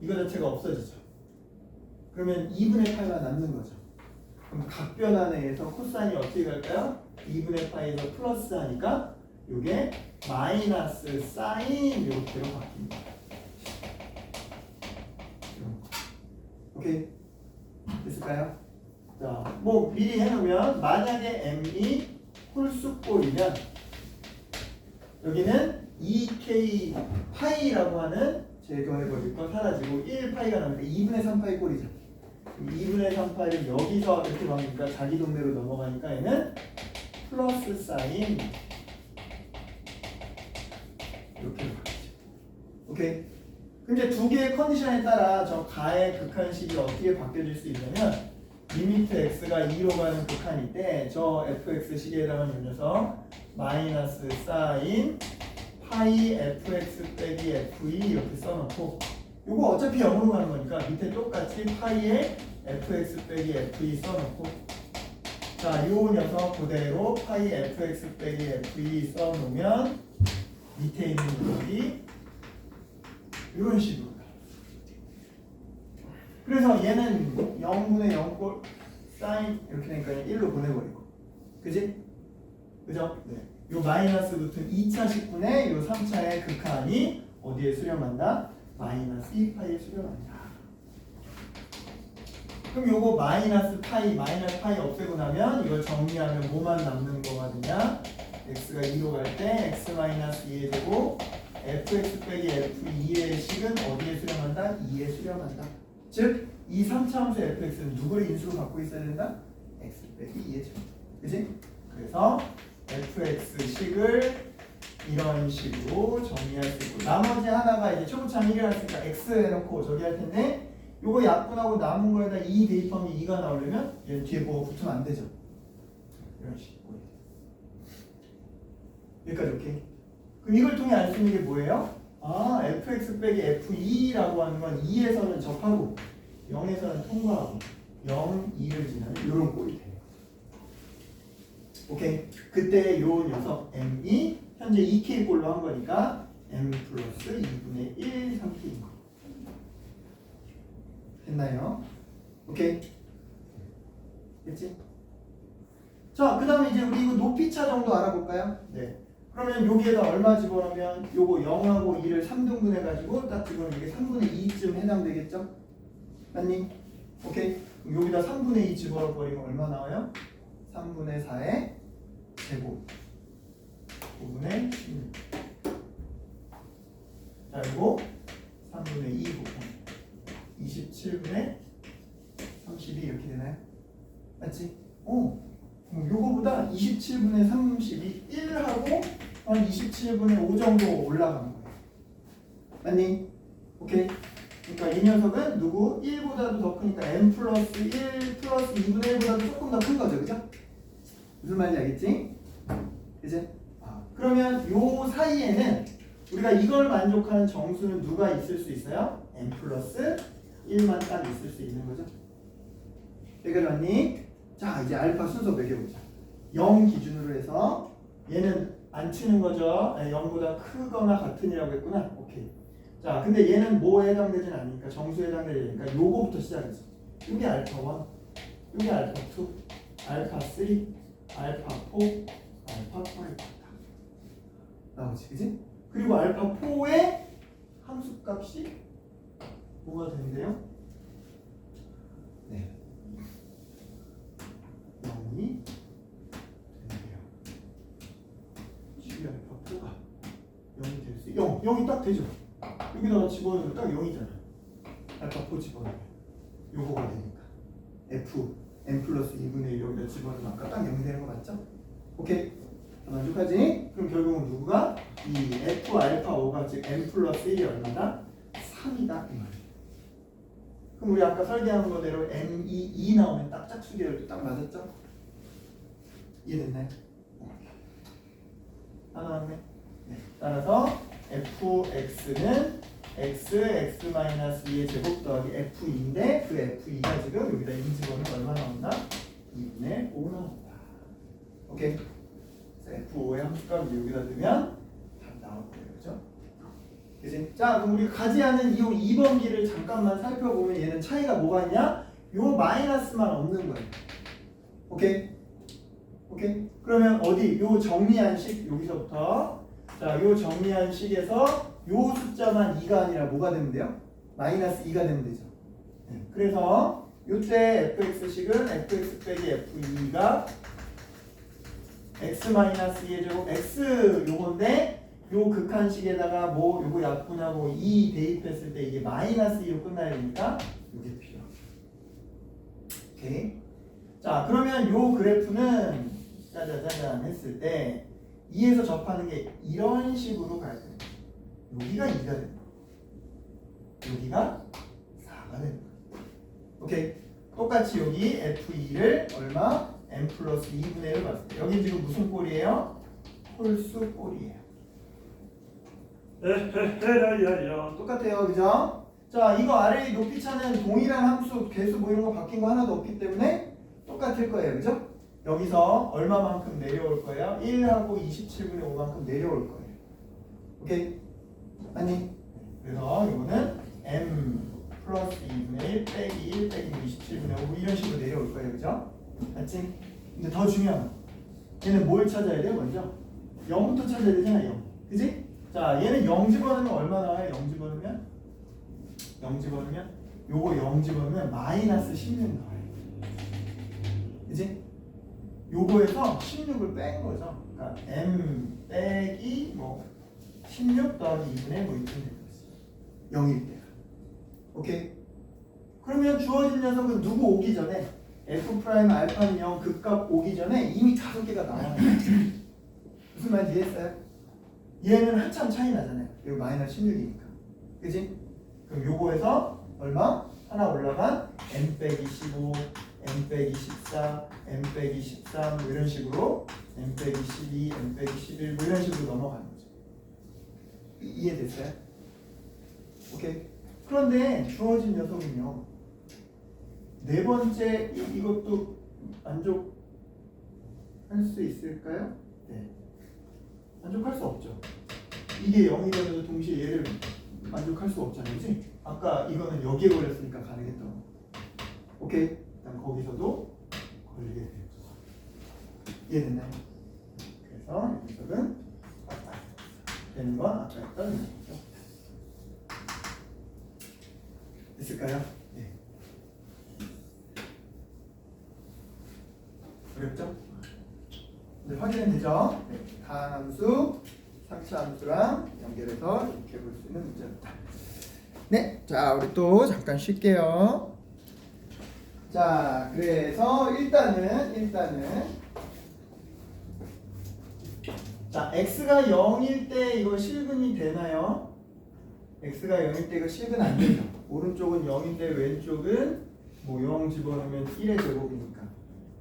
이거 자체가 없어지죠. 그러면 2분의 파이가 남는 거죠. 그럼 각 변환에서 코사인이 어떻게 갈까요? 2분의 파이에서 플러스 하니까 이게 마이너스 사인 이렇게로 바뀝니다. 오케이? 됐을까요? 자, 뭐 미리 해놓으면 만약에 m이 홀수꼴이면 여기는 2k 파이라고 하는 제거해버릴 거 사라지고 1파이가 나오니까 2분의 3파이 꼴이죠. 2분의 3파이를 여기서 이렇게 바뀌니까 자기 동네로 넘어가니까 얘는 플러스 사인 이렇게 바뀌죠. 오케이? 근데 두 개의 컨디션에 따라 저 가의 극한식이 어떻게 바뀌어질 수 있냐면 리미트 x가 2로 가는 극한일 때 저 fx 식에 해당하는 녀석 마이너스 사인 파이 fx 빼기 fe 이렇게 써놓고 요거 어차피 0으로 가는 거니까 밑에 똑같이 파이에 fx 빼기 fe 써놓고 자, 요 녀석 그대로 파이 fx 빼기 fe 써놓으면 밑에 있는 녀석이 이런 식으로 가요. 그래서 얘는 0분의 0꼴 사인 이렇게 되니까 1로 보내버리고 그지? 그죠? 네. 요 마이너스 붙은 2차 식분의 요 3차의 극한이 어디에 수렴한다? 마이너스 2파이에 수렴한다. 그럼 요거 마이너스 파이 없애고 나면 이걸 정리하면 뭐만 남는 거가 되냐? x가 2로 갈 때 x 마이너스 2의 제곱 fx 빼기 f2의 식은 어디에 수렴한다? 2에 수렴한다. 즉, 이 3차함수 fx는 누구를 인수로 갖고 있어야 된다? x 빼기 2의 제곱. 그지? 그래서 fx식을 이런 식으로 정리할 수 있고 나머지 하나가 이제 초보참 1을 했으니까 x 해놓고 저기 할 텐데 요거 약분하고 남은 거에다 2 대입하면 2가 나오려면 얘 뒤에 뭐가 붙으면 안 되죠. 이런 식으로. 여기까지 오케이. 그럼 이걸 통해 알 수 있는 게 뭐예요? 아, fx 빼기 f2라고 하는 건 2에서는 접하고 0에서는 통과하고 0, 2를 지나는 이런 꼴이 돼요. 오케이. 그때 요 녀석 m이 현재 2k 꼴로 한 거니까 m 플러스 2분의 1 3k인 거. 됐나요? 오케이. 됐지? 자, 그 다음에 이제 우리 이거 높이차 정도 알아볼까요? 네. 그러면 여기에다 얼마 집어넣으면 요거 0하고 2를 3등분 해가지고 딱 집어넣으면 이게 3분의 2쯤 해당되겠죠? 맞니? 오케이. 그럼 여기다 3분의 2 집어넣어버리면 얼마 나와요? 3분의 4의 제곱 5분의 16. 자, 이거 3분의 2 곱하기 27분의 32 이렇게 되나요? 맞지? 오, 요거보다 27분의 32 1하고 한 27분의 5 정도 올라가는 거예요. 맞니? 오케이. 그러니까 이 녀석은 누구? 1보다도 더 크니까 n 플러스 1 플러스 2분의 1보다도 조금 더 큰 거죠. 그죠? 무슨 말인지 알겠지? 그지? 그러면 요 사이에는 우리가 이걸 만족하는 정수는 누가 있을 수 있어요? n 플러스 1만 딱 있을 수 있는 거죠. 여기까지 왔니? 자, 이제 알파 순서 매겨보자. 0 기준으로 해서 얘는 안 치는 거죠. 0보다 크거나 같은이라고 했구나. 오케이. 자, 근데 얘는 뭐에 해당되진 않으니까 정수에 해당되니까 요거부터 시작했어. 이게 알파 1, 이게 알파 2, 알파 3, 알파 4, 알파 5 나오지, 그지? 그리고 알파 4의 함수값이 뭐가 되는데요? 네, 0이 되는데요. 12 알파 4가 0이 될 수 있어요. 0이 딱 되죠? 여기다가 집어넣으면 딱 0이잖아. 알파 4 집어넣으면 요거가 되니까 f n 플러스 2분의 1 여기다 집어넣으면 아까 딱 0이 되는 거 맞죠? 오케이. 만족하지? 그럼 결국은 누구가? 이 f 알파 5가 즉 n 플러스 1이 얼마다? 3이다 이 말이에요. 그럼 우리 아까 설계한 거대로 n 2 나오면 딱 짝수 계열도 딱 맞았죠? 이해됐나요? 다 나왔네. 네. 따라서 fx는 x-2의 제곱 더하기 f2인데 그 f2가 지금 여기다 인집어넣으면 얼마 나온다? 2분의 5 나온다. 오케이? F5의 함수값 여기다 넣으면 답 나올 거예요. 그죠? 그치? 자, 그럼 우리가 가지하는 이 2번 길을 잠깐만 살펴보면 얘는 차이가 뭐가 있냐? 요 마이너스만 없는 거예요. 오케이? 오케이? 그러면 어디? 요 정리한 식 여기서부터 자, 요 정리한 식에서 요 숫자만 2가 아니라 뭐가 되면 돼요? 마이너스 2가 되면 되죠. 네. 그래서 요때 fx식은 fx 빼기 f2가 x-2의 제곱 x 요건데 요 극한식에다가 뭐 요거 약분하고 2 대입했을 때 이게 마이너스 2로 끝나야 되니까 요게 필요하죠. 오케이. 자, 그러면 요 그래프는 짜자자잔 했을 때 2에서 접하는 게 이런 식으로 가야 돼요. 여기가 2가 되는 거. 여기가 4가 되는 거. 오케이. 똑같이 여기 f2를 얼마? n 플러스 2분의 1을 봤을 때 여기 지금 무슨 꼴이에요? 홀수 꼴이에요. 에헤헤라야야. 똑같아요, 그죠? 자, 자, 이거 아래의 높이 차는 동일한 함수, 개수 뭐 이런 거 바뀐 거 하나도 없기 때문에 똑같을 거예요. 그죠? 여기서 얼마만큼 내려올 거예요? 1하고 27분의 5만큼 내려올 거예요. 오케이? 아니? 그래서 이거는 m 플러스 2분의 1 빼기 1 빼기 27분의 5 이런 식으로 내려올 거예요. 그죠? 맞지? 근데 더 중요한 거. 얘는 뭘 찾아야 돼요? 먼저? 0부터 찾아야 되잖아. 0. 그지? 자, 얘는 0 집어넣으면 얼마 나와요? 0 집어넣으면? 0 집어넣으면? 요거 0 집어넣으면 마이너스 16 나와요. 그지? 요거에서 16을 뺀 거죠. 그러니까 m 빼기 뭐 16 더하기 2분의 뭐 이렇게 되는 거지. 0일 때가. 오케이? 그러면 주어진 녀석은 누구 오기 전에 f 프라임 알파는 0 극값 오기 전에 이미 5개가 나와요. 무슨 말인지 이해했어요? 얘는 한참 차이 나잖아요. 여기 마이너스 16이니까. 그지? 그럼 요거에서 얼마? 하나 올라간 m 빼기 15, m 빼기 14, m 빼기 13 뭐 이런 식으로 m 빼기 12, m 빼기 11 뭐 이런 식으로 넘어가는 거죠. 이해됐어요? 오케이. 그런데 주어진 녀석은요. 네 번째 이것도 만족할 수 있을까요? 네. 만족할 수 없죠. 이게 0이라도 동시에 얘를 만족할 수 없잖아요. 그치? 아까 이거는 여기에 걸렸으니까 가능했던 거. 오케이? 일단 거기서도 걸리게 돼요. 이해됐나요? 그래서 이 녀석은 되는 건 아까 했던 녀석이죠. 됐을까요? 네. 어렵죠? 네, 확인은 되죠? 네. 가함수, 상차함수랑 연결해서 이렇게 볼 수 있는 문제입니다. 네, 자 우리 또 잠깐 쉴게요. 자, 그래서 일단은 자 x가 0일 때 이거 실근이 되나요? x가 0일 때 이거 실근 안 되죠. 오른쪽은 0인데 왼쪽은 뭐 0 집어넣으면 1의 제곱이니까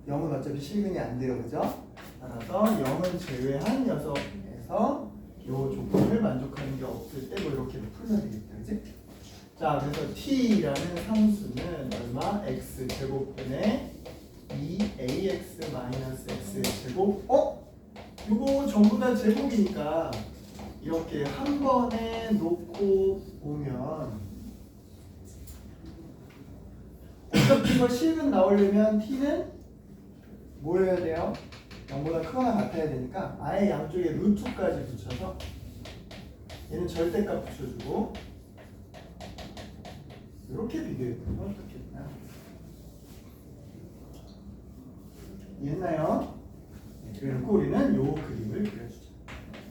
0은 어차피 실근이 안 돼요. 그죠? 따라서 0은 제외한 녀석에서 이 조건을 만족하는 게 없을 때 뭐 이렇게 풀면 되겠다. 그지? 자, 그래서 t라는 상수는 얼마? x 제곱분의 2ax 마이너스 x 제곱. 이거 전부 다 제곱이니까 이렇게 한 번에 놓고 보면 어차피 이거 실근 나오려면 t는 뭘 해야 돼요? 0보다 크거나 같아야 되니까 아예 양쪽에 루트까지 붙여서 얘는 절대값 붙여주고 이렇게 비교해보면 어떻겠나? 이해했나요? 네, 그래놓고 우리는 요 그림을 그려주자.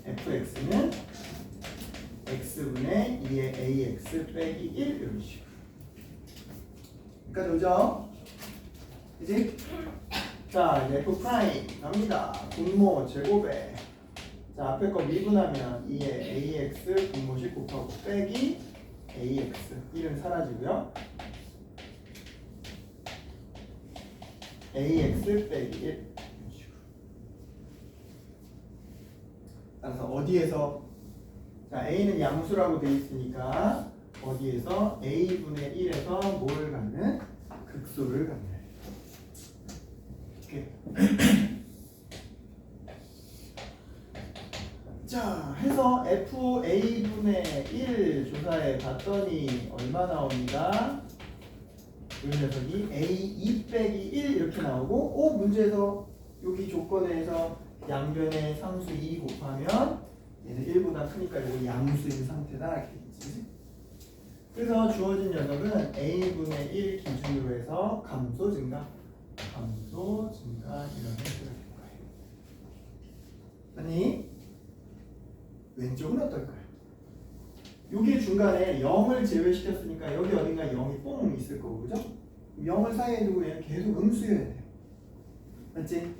fx는 x분의 2의 ax 빼기 1 이런 식으로. 그러니까 오죠? 그지? 자, 이제 f 프라임 갑니다. 분모 제곱에 자 앞에 거 미분하면 2의 ax 분모식 곱하고 빼기 ax 1은 사라지고요. ax 빼기 1 이런 식으로. 따라서 어디에서 자 a는 양수라고 되어 있으니까 어디에서 a분의 1에서 뭘 갖는? 극소를 갖는. 이렇게. 자, 해서 FA분의 1 조사해 봤더니 얼마 나옵니다? 이 녀석이 A2 빼기 1 이렇게 나오고 문제에서 여기 조건에서 양변의 상수 2 곱하면 얘는 1보다 크니까 이거 양수인 상태다 이렇게 되지. 그래서 주어진 녀석은 A분의 1 기준으로 해서 감소 증가 이런 해석을 할 거예요. 아니 왼쪽은 어떨까요? 여기 중간에 0을 제외시켰으니까 여기 어딘가 0이 뽕 있을 거고 그죠? 0을 사이에 두고 얘는 계속 음수여야 돼요. 맞지?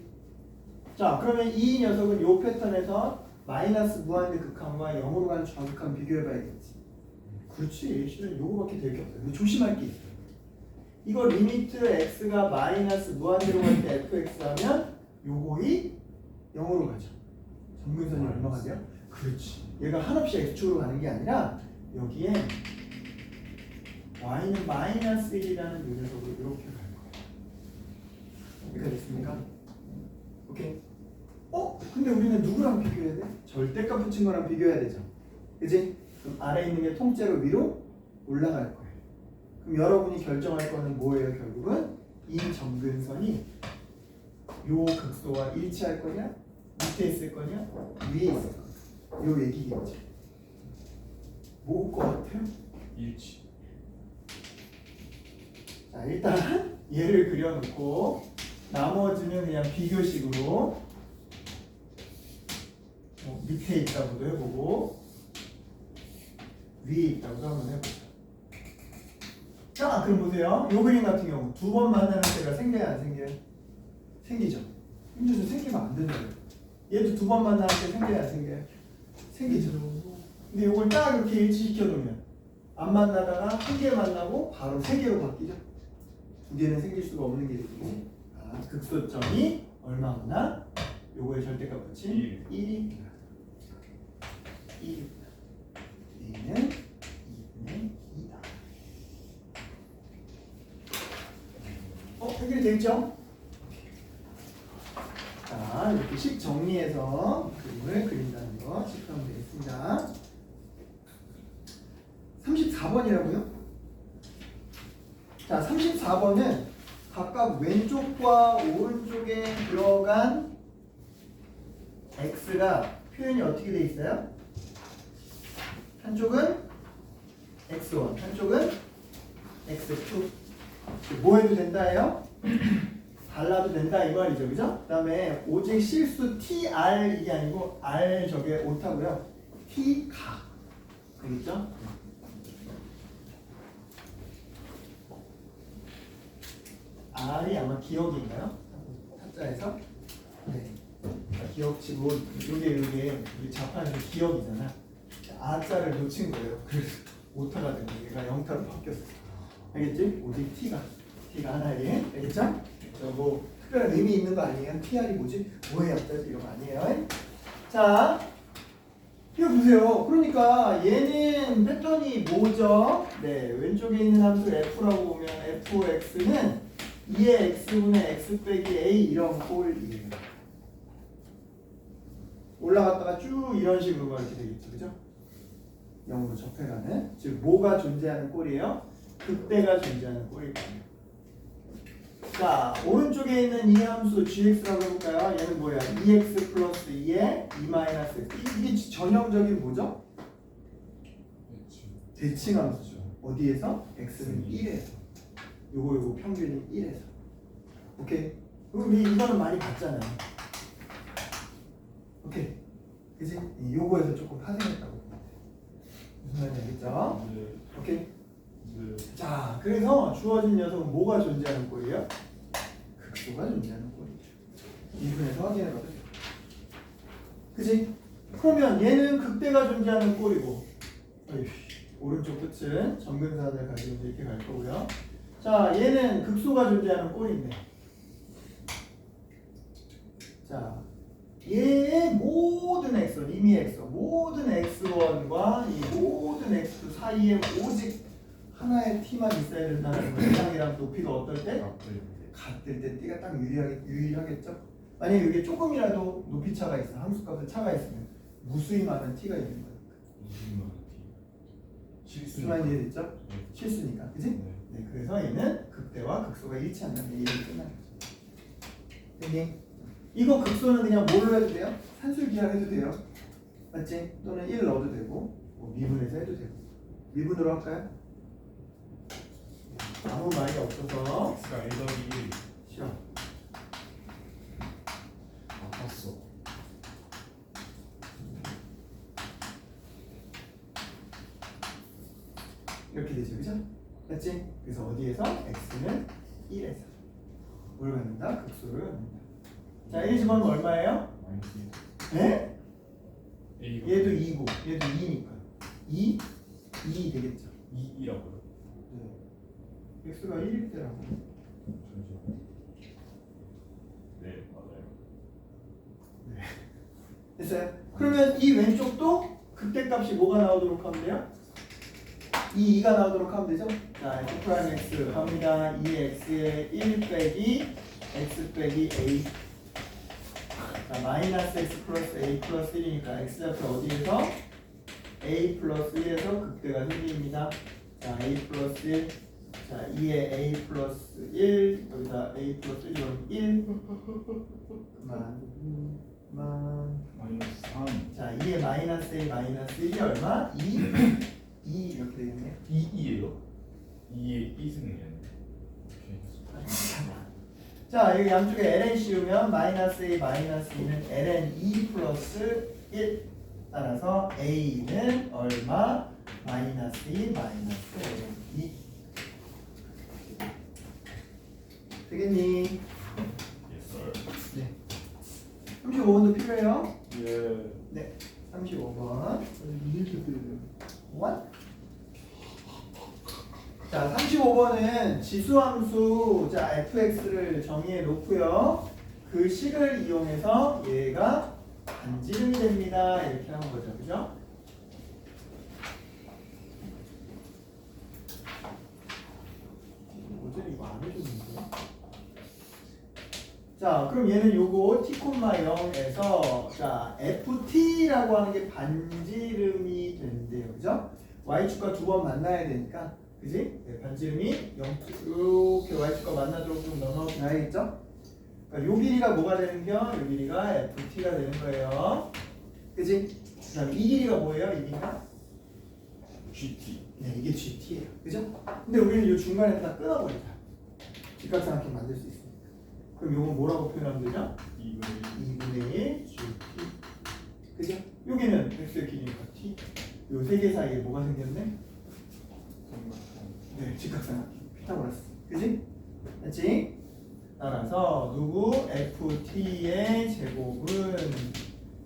자 그러면 이 녀석은 요 패턴에서 마이너스 무한대 극한과 0으로 가는 좌극한 비교해봐야겠지. 그렇지. 실은 요거밖에 될 게 없어요. 근데 조심할 게 있어요. 이거 리미트 x가 마이너스 무한대로 갈 때 fx 하면 요거이 0으로 가죠. 점근선이 얼마가 돼요? 그렇지. 얘가 한없이 x축으로 가는 게 아니라 여기에 y는 마이너스 1이라는 요 녀석으로 이렇게 갈 거예요. 이해가 됐습니까? 오케이. 근데 우리는 누구랑 비교해야 돼? 절대값 붙인 거랑 비교해야 되죠. 그지? 그럼 아래에 있는 게 통째로 위로 올라갈 거예요. 그럼 여러분이 결정할 거는 뭐예요? 결국은 이 점근선이 요 극소와 일치할 거냐? 밑에 있을 거냐? 위에 있을 거냐? 요 얘기겠지. 뭐일 것 같아요? 일치. 자, 일단 얘를 그려놓고 나머지는 그냥 비교식으로 밑에 있다고도 해보고 위에 있다고도 한번 해보자. 자, 그럼 보세요. 요 그림 같은 경우 두 번 만나는 때가 생겨야 안 생겨요? 생기죠. 힘줘서 생기면 안 된다고요. 얘도 두 번 만나는 때 생겨야 안 생겨요? 생기죠. 근데 요걸 딱 이렇게 일치시켜 놓으면 안 만나다가 한 개 만나고 바로 세 개로 바뀌죠. 두 개는 생길 수가 없는 게 되지. 극소점이 얼마나? 요거의 절대값 붙인 1이 1. A는 2분의 2다. 해결이 되겠죠? 자, 이렇게 식 정리해서 그림을 그린다는 거 체크하면 되겠습니다. 34번이라고요? 자, 34번은 각각 왼쪽과 오른쪽에 들어간 x가 표현이 어떻게 돼 있어요? 한쪽은 x1, 한쪽은 x2. 뭐 해도 된다예요? 달라도 된다 이 말이죠, 그죠? 그 다음에 오직 실수 tr 이게 아니고 r 저게 옳다고요. t 가 알겠죠? r이 아마 기억인가요? 타짜에서 네. 기억치고 요게 우리 자판에서 기억이잖아. 아자를 놓친 거예요. 그래서 오타가 된 거예요. 얘가 영타로 바뀌었어. 알겠지? 오직 t가 하나에 알겠죠? 뭐 특별한 의미 있는 거 아니에요? TR이 뭐지? 뭐의 약자지 이런 거 아니에요? 자, 이거 보세요. 그러니까 얘는 패턴이 뭐죠? 네, 왼쪽에 있는 함수 f라고 보면 fx는 2의 x분의 x 빼기 a 이런 꼴이에요. 올라갔다가 쭉 이런 식으로 이렇게 되겠죠, 그죠? 0으로 접해가는, 즉 뭐가 존재하는 꼴이에요? 극대가 존재하는 꼴일 거예요. 자, 오른쪽에 있는 이 함수 gx라고 해볼까요? 얘는 뭐야? 2x 플러스 2에 2 마이너스 x. 이게 전형적인 뭐죠? 대칭 함수죠. 어디에서? x는 1에서. 요거 평균이 1에서. 오케이? 그럼 이거는 많이 봤잖아요. 오케이. 그지? 요거에서 조금 파생했다고. 무슨 말인지 알겠죠? 네. 오케이. 네. 자, 그래서 주어진 녀석은 뭐가 존재하는 꼴이에요? 극소가 존재하는 꼴이죠. 이분에서 확인해봐도 돼요. 그치? 그러면 얘는 극대가 존재하는 꼴이고, 오른쪽 끝은 점근선을 가지고 이렇게 갈 거고요. 자, 얘는 극소가 존재하는 꼴인데, 자, 얘의 모든 x1, 이미 x1, 모든 x1과 이 모든 x2 사이에 오직 하나의 t만 있어야 된다는 거예요. 이상이랑 높이가 어떨 때? 같을 때 t가 딱 유일하겠죠? 만약에 이게 조금이라도 높이 차가 있어, 함수값에 차가 있으면 무수히 많은 t가 있는 거예요. 무슨 이해됐죠? 실수니까, 그지? 네, 그래서 얘는 극대와 극소가 일치한다는 얘기를 끝나는 거죠. 됐니? 이거 극소는 그냥 뭘로 해도 돼요? 산술기하 해도 돼요. 맞지? 또는 1 넣어도 되고, 뭐 미분해서 해도 되고. 미분으로 할까요? 아무 말이 없어서 x가 1 더하기 1. 싫어. 아팠어. 이렇게 되죠, 그죠? 맞지? 그래서 어디에서? x는 1에서 뭘 갖는다? 극소를 갖는다. 자, 1 집어넣으면 얼마예요? 네? 얘도 2고 얘도 2니까 2 되겠죠. 2라고요? 네. x가 1일 때라고. 잠시만요. 네, 맞아요. 네. 됐어요? 그러면 이 왼쪽도 극대값이 뭐가 나오도록 하면 돼요? 이 2가 나오도록 하면 되죠? 자, f 프라임 x 갑니다. 이 x에 1 빼기 x 빼기 a. 자, 마이너스 x 플러스 a 플러스 1이니까 x 좌표 어디에서? a 플러스 1에서 극대가 생깁니다. 자, a 플러스 1. 자, 2에 a 플러스 1. 여기다 a 플러스 1이면 1. 마이너스 3. 자, 2에 마이너스 a 마이너스 1이 얼마? 2. 2 이렇게 되겠네요. 2예요? 2의 2승이 자, 여기 양쪽에 ln 씌우면 마이너스 a 마이너스 2는 ln 2 플러스 1. 따라서 a는 얼마? 마이너스 2 마이너스 ln 2. 되겠니? 예썰. 네. 35번도 필요해요? 예. 네. 35번. What? 자, 35번은 지수함수 자 fx를 정의해 놓고요. 그 식을 이용해서 얘가 반지름이 됩니다. 이렇게 하는 거죠. 그죠? 어제 이거 안 해줬는데? 자, 그럼 얘는 요거 t, 0에서 자 ft라고 하는 게 반지름이 된대요. 그죠? y축과 두 번 만나야 되니까 그지? 네, 반지름이 0, 이렇게 y축과 만나도록 좀 넣어놔야겠죠? 그러니까 요 길이가 뭐가 되는겨? 요 길이가 ft가 되는 거예요. 그지? 그 다음에 이 길이가 뭐예요? 이 길이가? GT. 네, 이게 gt예요. 그죠? 근데 우리는 요 중간에 다 끊어버리자. 직각삼각형 만들 수 있으니까. 그럼 요건 뭐라고 표현하면 되죠? 2분의 1 gt. 그죠? 여기는 x의 길이니까 t. 요 세 개 사이에 뭐가 생겼네? 네, 직각삼각형 피타고라스. 그지? 됐지? 따라서 누구? ft의 제곱은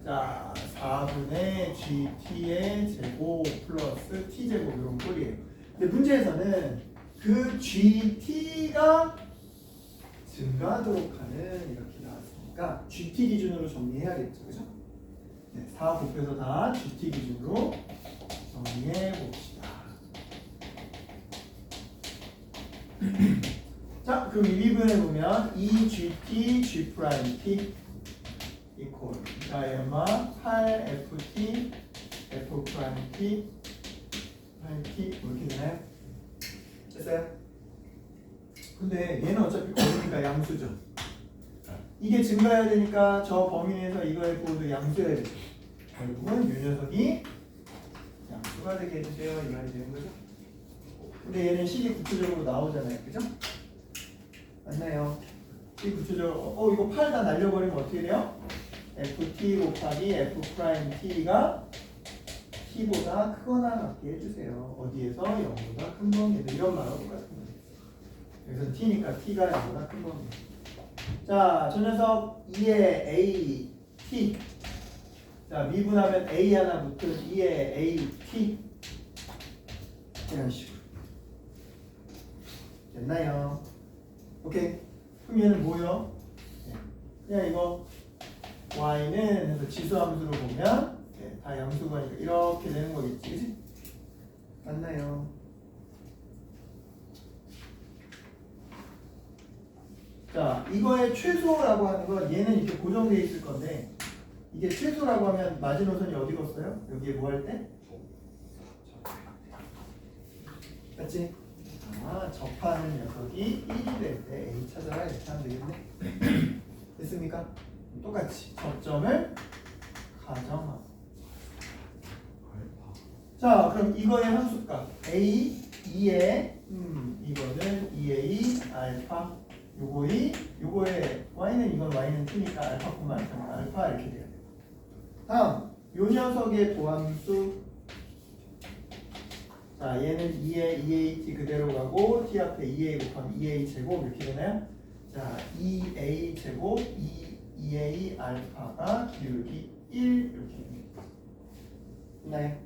자 4분의 gt의 제곱 플러스 t제곱 이런 꼴이에요. 근데 문제에서는 그 gt가 증가하도록 하는 이렇게 나왔으니까 GT 기준으로 정리해야겠죠, 그죠? 네, 4 곱해서 다 GT 기준으로 정리해 봅시다. 자, 그럼 이 미분해 보면 EGT G 프라임 T 이퀄 자, 얼마? 8FT F 프라임 T 8T 이렇게 되나요? 됐어요? 근데 얘는 어차피 거리니까 양수죠. 이게 증가해야 되니까 저 범위 내에서 이거의 부호도 양수해야 되죠. 결국은 이 녀석이 양수가 되게 해주세요. 이 말이 되는 거죠. 근데 얘는 식이 구체적으로 나오잖아요. 그죠? 맞나요? 이 구체적으로 이거 8 다 날려버리면 어떻게 돼요? ft 곱하기 f 프라임 t가 t보다 크거나 같게 해주세요. 어디에서 0보다 큰 범위에서 이런 말하고 똑같은 거예요. 여기서 t니까 t가 0보다 큰 범위. 자, 저 녀석 2의 a t. 자, 미분하면 a 하나 붙은 2의 a t. 이런 식으로. 됐나요? 오케이. 그럼 얘는 뭐요? 네. 그냥 이거 y는 해서 지수함수로 보면 네, 다 양수가니까 이렇게 되는 거겠지, 그치? 맞나요? 자, 이거의 최소라고 하는 건 얘는 이렇게 고정되어 있을 건데 이게 최소라고 하면 마지노선이 어디 갔어요? 여기에 뭐 할 때? 맞지? 아, 접하는 녀석이 1이 될 때 A 찾아라 이렇게 하면 되겠네. 됐습니까? 똑같이 접점을 가정하고. 자, 그럼 이거의 함수값 A 2에 이거는 2A 알파 요거의 y는 이건 y는 t니까 알파뿐만 아니라 알파 이렇게 돼요. 다음 요 녀석의 도함수 자, 얘는 2에 2at 그대로 가고 t 앞에 2a 곱하면 2a 제곱 이렇게 되나요? 자, 2a 제곱 2a 알파가 기울기 1 이렇게 됩니다. 됐나요?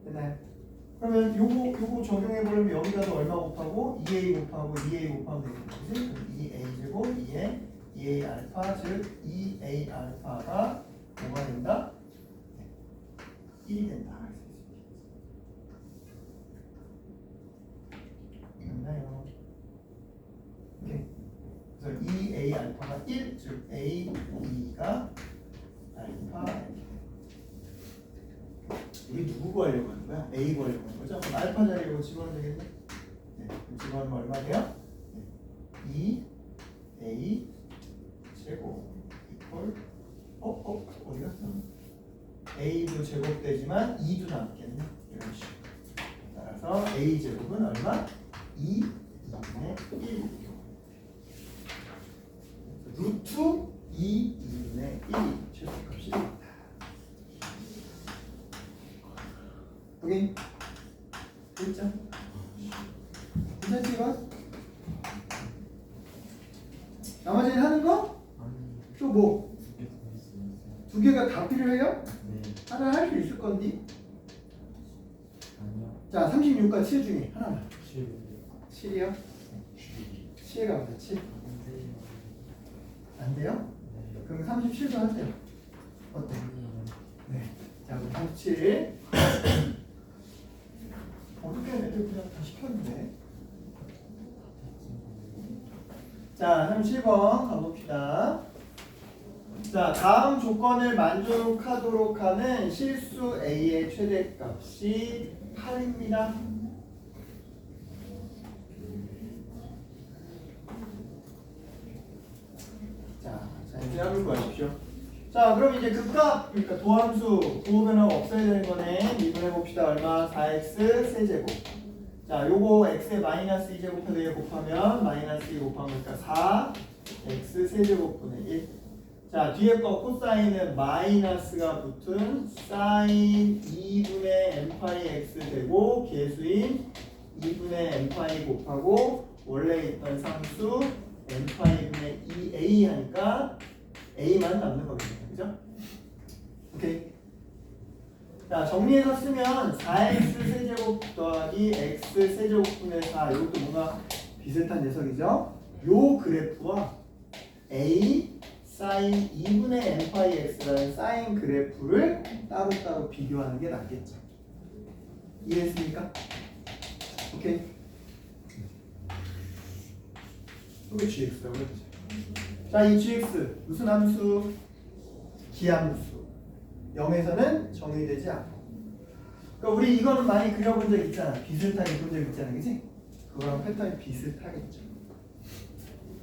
됐나요? 그러면 요거 적용해 보려면 여기다도 얼마 곱하고 2a 곱하고 2a 곱하면 되겠지? 그럼 2a 제곱 2a 알파 즉 2a 알파가 뭐가 된다? 1이 된다. A 알파가 1, 즉 A, B가 알파. 우리 누구 구하려고 하는 거야? A 구하려고 하는 거죠? 그럼 알파 자리로 집어넣으면 되겠네? 네, 그럼 집어넣으면 얼마 돼요? 네. 2A 제곱 이퀄 어디 갔어? A도 제곱되지만 2도 남겠네. 이런 식으로. 따라서 A 제곱은 얼마? 2, 2분의 1. 루트 2, 2분의 1이 최소값이 됩니다. 오케이? 됐죠? 괜찮지 이건? 나머지는 하는 거? 또 뭐? 두 개가 다 필요해요? 하나 할 수 있을 건디? 자, 36과 7 중에 하나만. 7이요? 7가 뭐야? 7? 안 돼요? 그럼 37도 하세요. 어때? 네. 자, 그럼 37. 어떻게 애들 그냥 다 시켰는데. 자, 37번 가봅시다. 자, 다음 조건을 만족하도록 하는 실수 A의 최대값이 8입니다. 자, 이제 한번 구하십시오. 자, 그럼 이제 극값, 그러니까 도함수, 부호변화가 없어야 되는 거네. 미분해 봅시다. 얼마? 4x 세제곱. 자, 요거 x에 마이너스 2제곱해서 얘 곱하면 마이너스 2 곱하면 그러니까 4x 세제곱분의 1. 자, 뒤에 거 코사인은 마이너스가 붙은 사인 2분의 n파이 x 되고 계수인 2분의 n파이 곱하고 원래 있던 상수 n파이 분의 2a 하니까 a만 남는 거겠네요. 그죠? 오케이. 자, 정리해서 쓰면 4x 세제곱 더하기 x 세제곱분의 4 이것도 뭔가 비슷한 녀석이죠? 요 그래프와 a 사인 2분의 n파이 x라는 사인 그래프를 따로따로 비교하는 게 낫겠죠. 이해했습니까? 오케이. 이게 gx라고 했죠. 자, 이 gx 무슨 함수? 기함수. 0에서는 정의되지 않고. 그러니까 우리 이거는 많이 그려본 적 있잖아. 비슷하게 본 적 있잖아, 그치? 그거랑 패턴이 비슷하겠죠.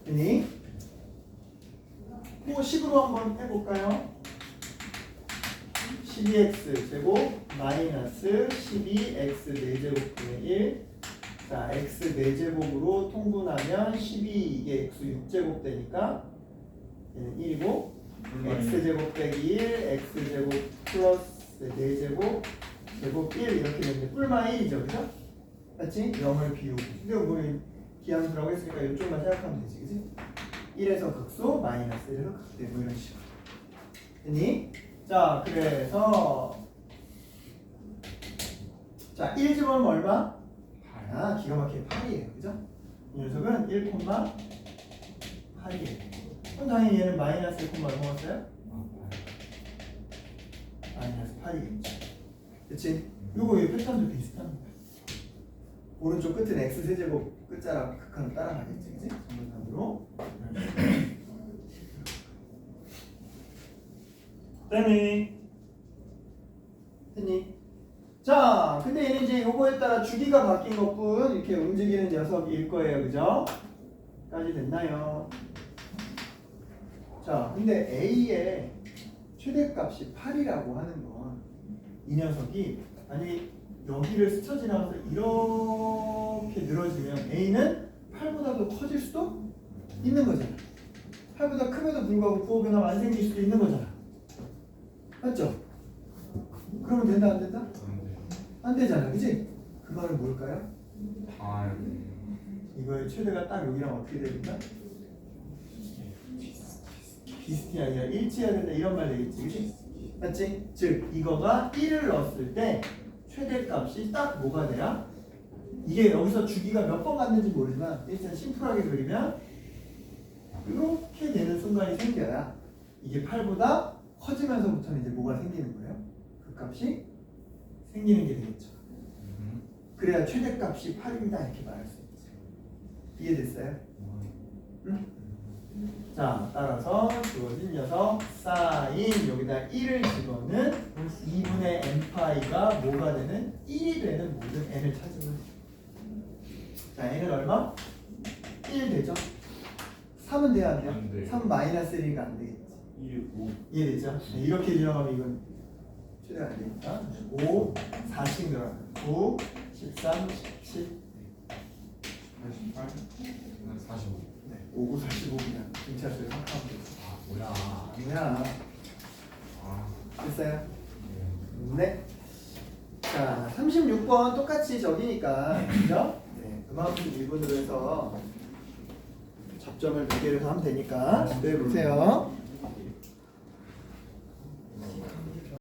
됐니? 또 식으로 한번 해볼까요? 12x 제곱 마이너스 12x 4제곱분의 1. 자, x 4제곱으로 통분하면 12 이게 x 6제곱 되니까 얘는 1이고 x제곱 빼기 1, x제곱 플러스 4제곱 제곱 1 이렇게 되는데 뿔마 1이죠, 그죠? 맞지? 0을 비우고. 근데 우리 기함수라고 했으니까 이쪽만 생각하면 되지, 그지? 1에서 극소, 마이너스 1에서 극대, 뭐 이런 식으로. 됐니? 자, 그래서 자, 1 집어넣으면 얼마? 8. 아, 기가 막히게 8이에요, 그죠? 이 녀석은 1,8이에요. 그럼 당연히 얘는 마이너스 1, 얼마였어요? 마이너스 8이겠죠. 그치? 요거 이 패턴도 비슷합니다. 오른쪽 끝은 x세제곱 끝자락 극한을 따라가겠지, 그치? 정면상으로. 됐니? 됐니? 자, 근데 얘는 이제 요거에 따라 주기가 바뀐 것뿐 이렇게 움직이는 녀석일 거예요, 그죠? 까지 됐나요? 자, 근데 A의 최대값이 8이라고 하는 건 이 녀석이 만약에 여기를 스쳐 지나가서 이렇게 늘어지면 A는 8보다도 커질 수도 있는 거잖아. 8보다 크면도 불구하고 부호 변화가 안 생길 수도 있는 거잖아. 맞죠? 그러면 된다 안 된다? 안 되잖아, 그치? 그 말은 뭘까요? 이거의 최대가 딱 여기랑 어떻게 됩니까? 비슷이 아니라 일치해야 된다 이런 말 되겠지, 그치? 맞지? 즉 이거가 1을 넣었을 때 최대값이 딱 뭐가 돼야? 이게 여기서 주기가 몇 번 갔는지 모르지만 일단 심플하게 그리면 이렇게 되는 순간이 생겨야 이게 8보다 커지면서부터는 이제 뭐가 생기는 거예요? 그 값이 생기는 게 되겠죠. 그래야 최대값이 8입니다 이렇게 말할 수 있지. 이해됐어요? 응? 자, 따라서 주어진 녀석 사인 여기다 1을 집어넣은 2분의 n파이가 뭐가 되는 1이 되는 모든 n을 찾으면 자, n은 얼마? 1 되죠? 3은 돼야 안 돼요? 안 돼요. 3 마이너스 1이니까 안 되겠지. 1, 5. 이해되죠? 네, 이렇게 지나가면 이건 최대가 안 되니까 5, 4씩 늘어나 9, 13, 17 88. 45. 네, 5, 9, 45 그냥 등차수를 확하면 되죠. 아, 뭐야. 뭐야 아. 됐어요? 네. 자, 36번 똑같이 저기니까 그죠? 네, 그만큼 1분으로 해서 접점을 4개를 하면 되니까 네, 보세요.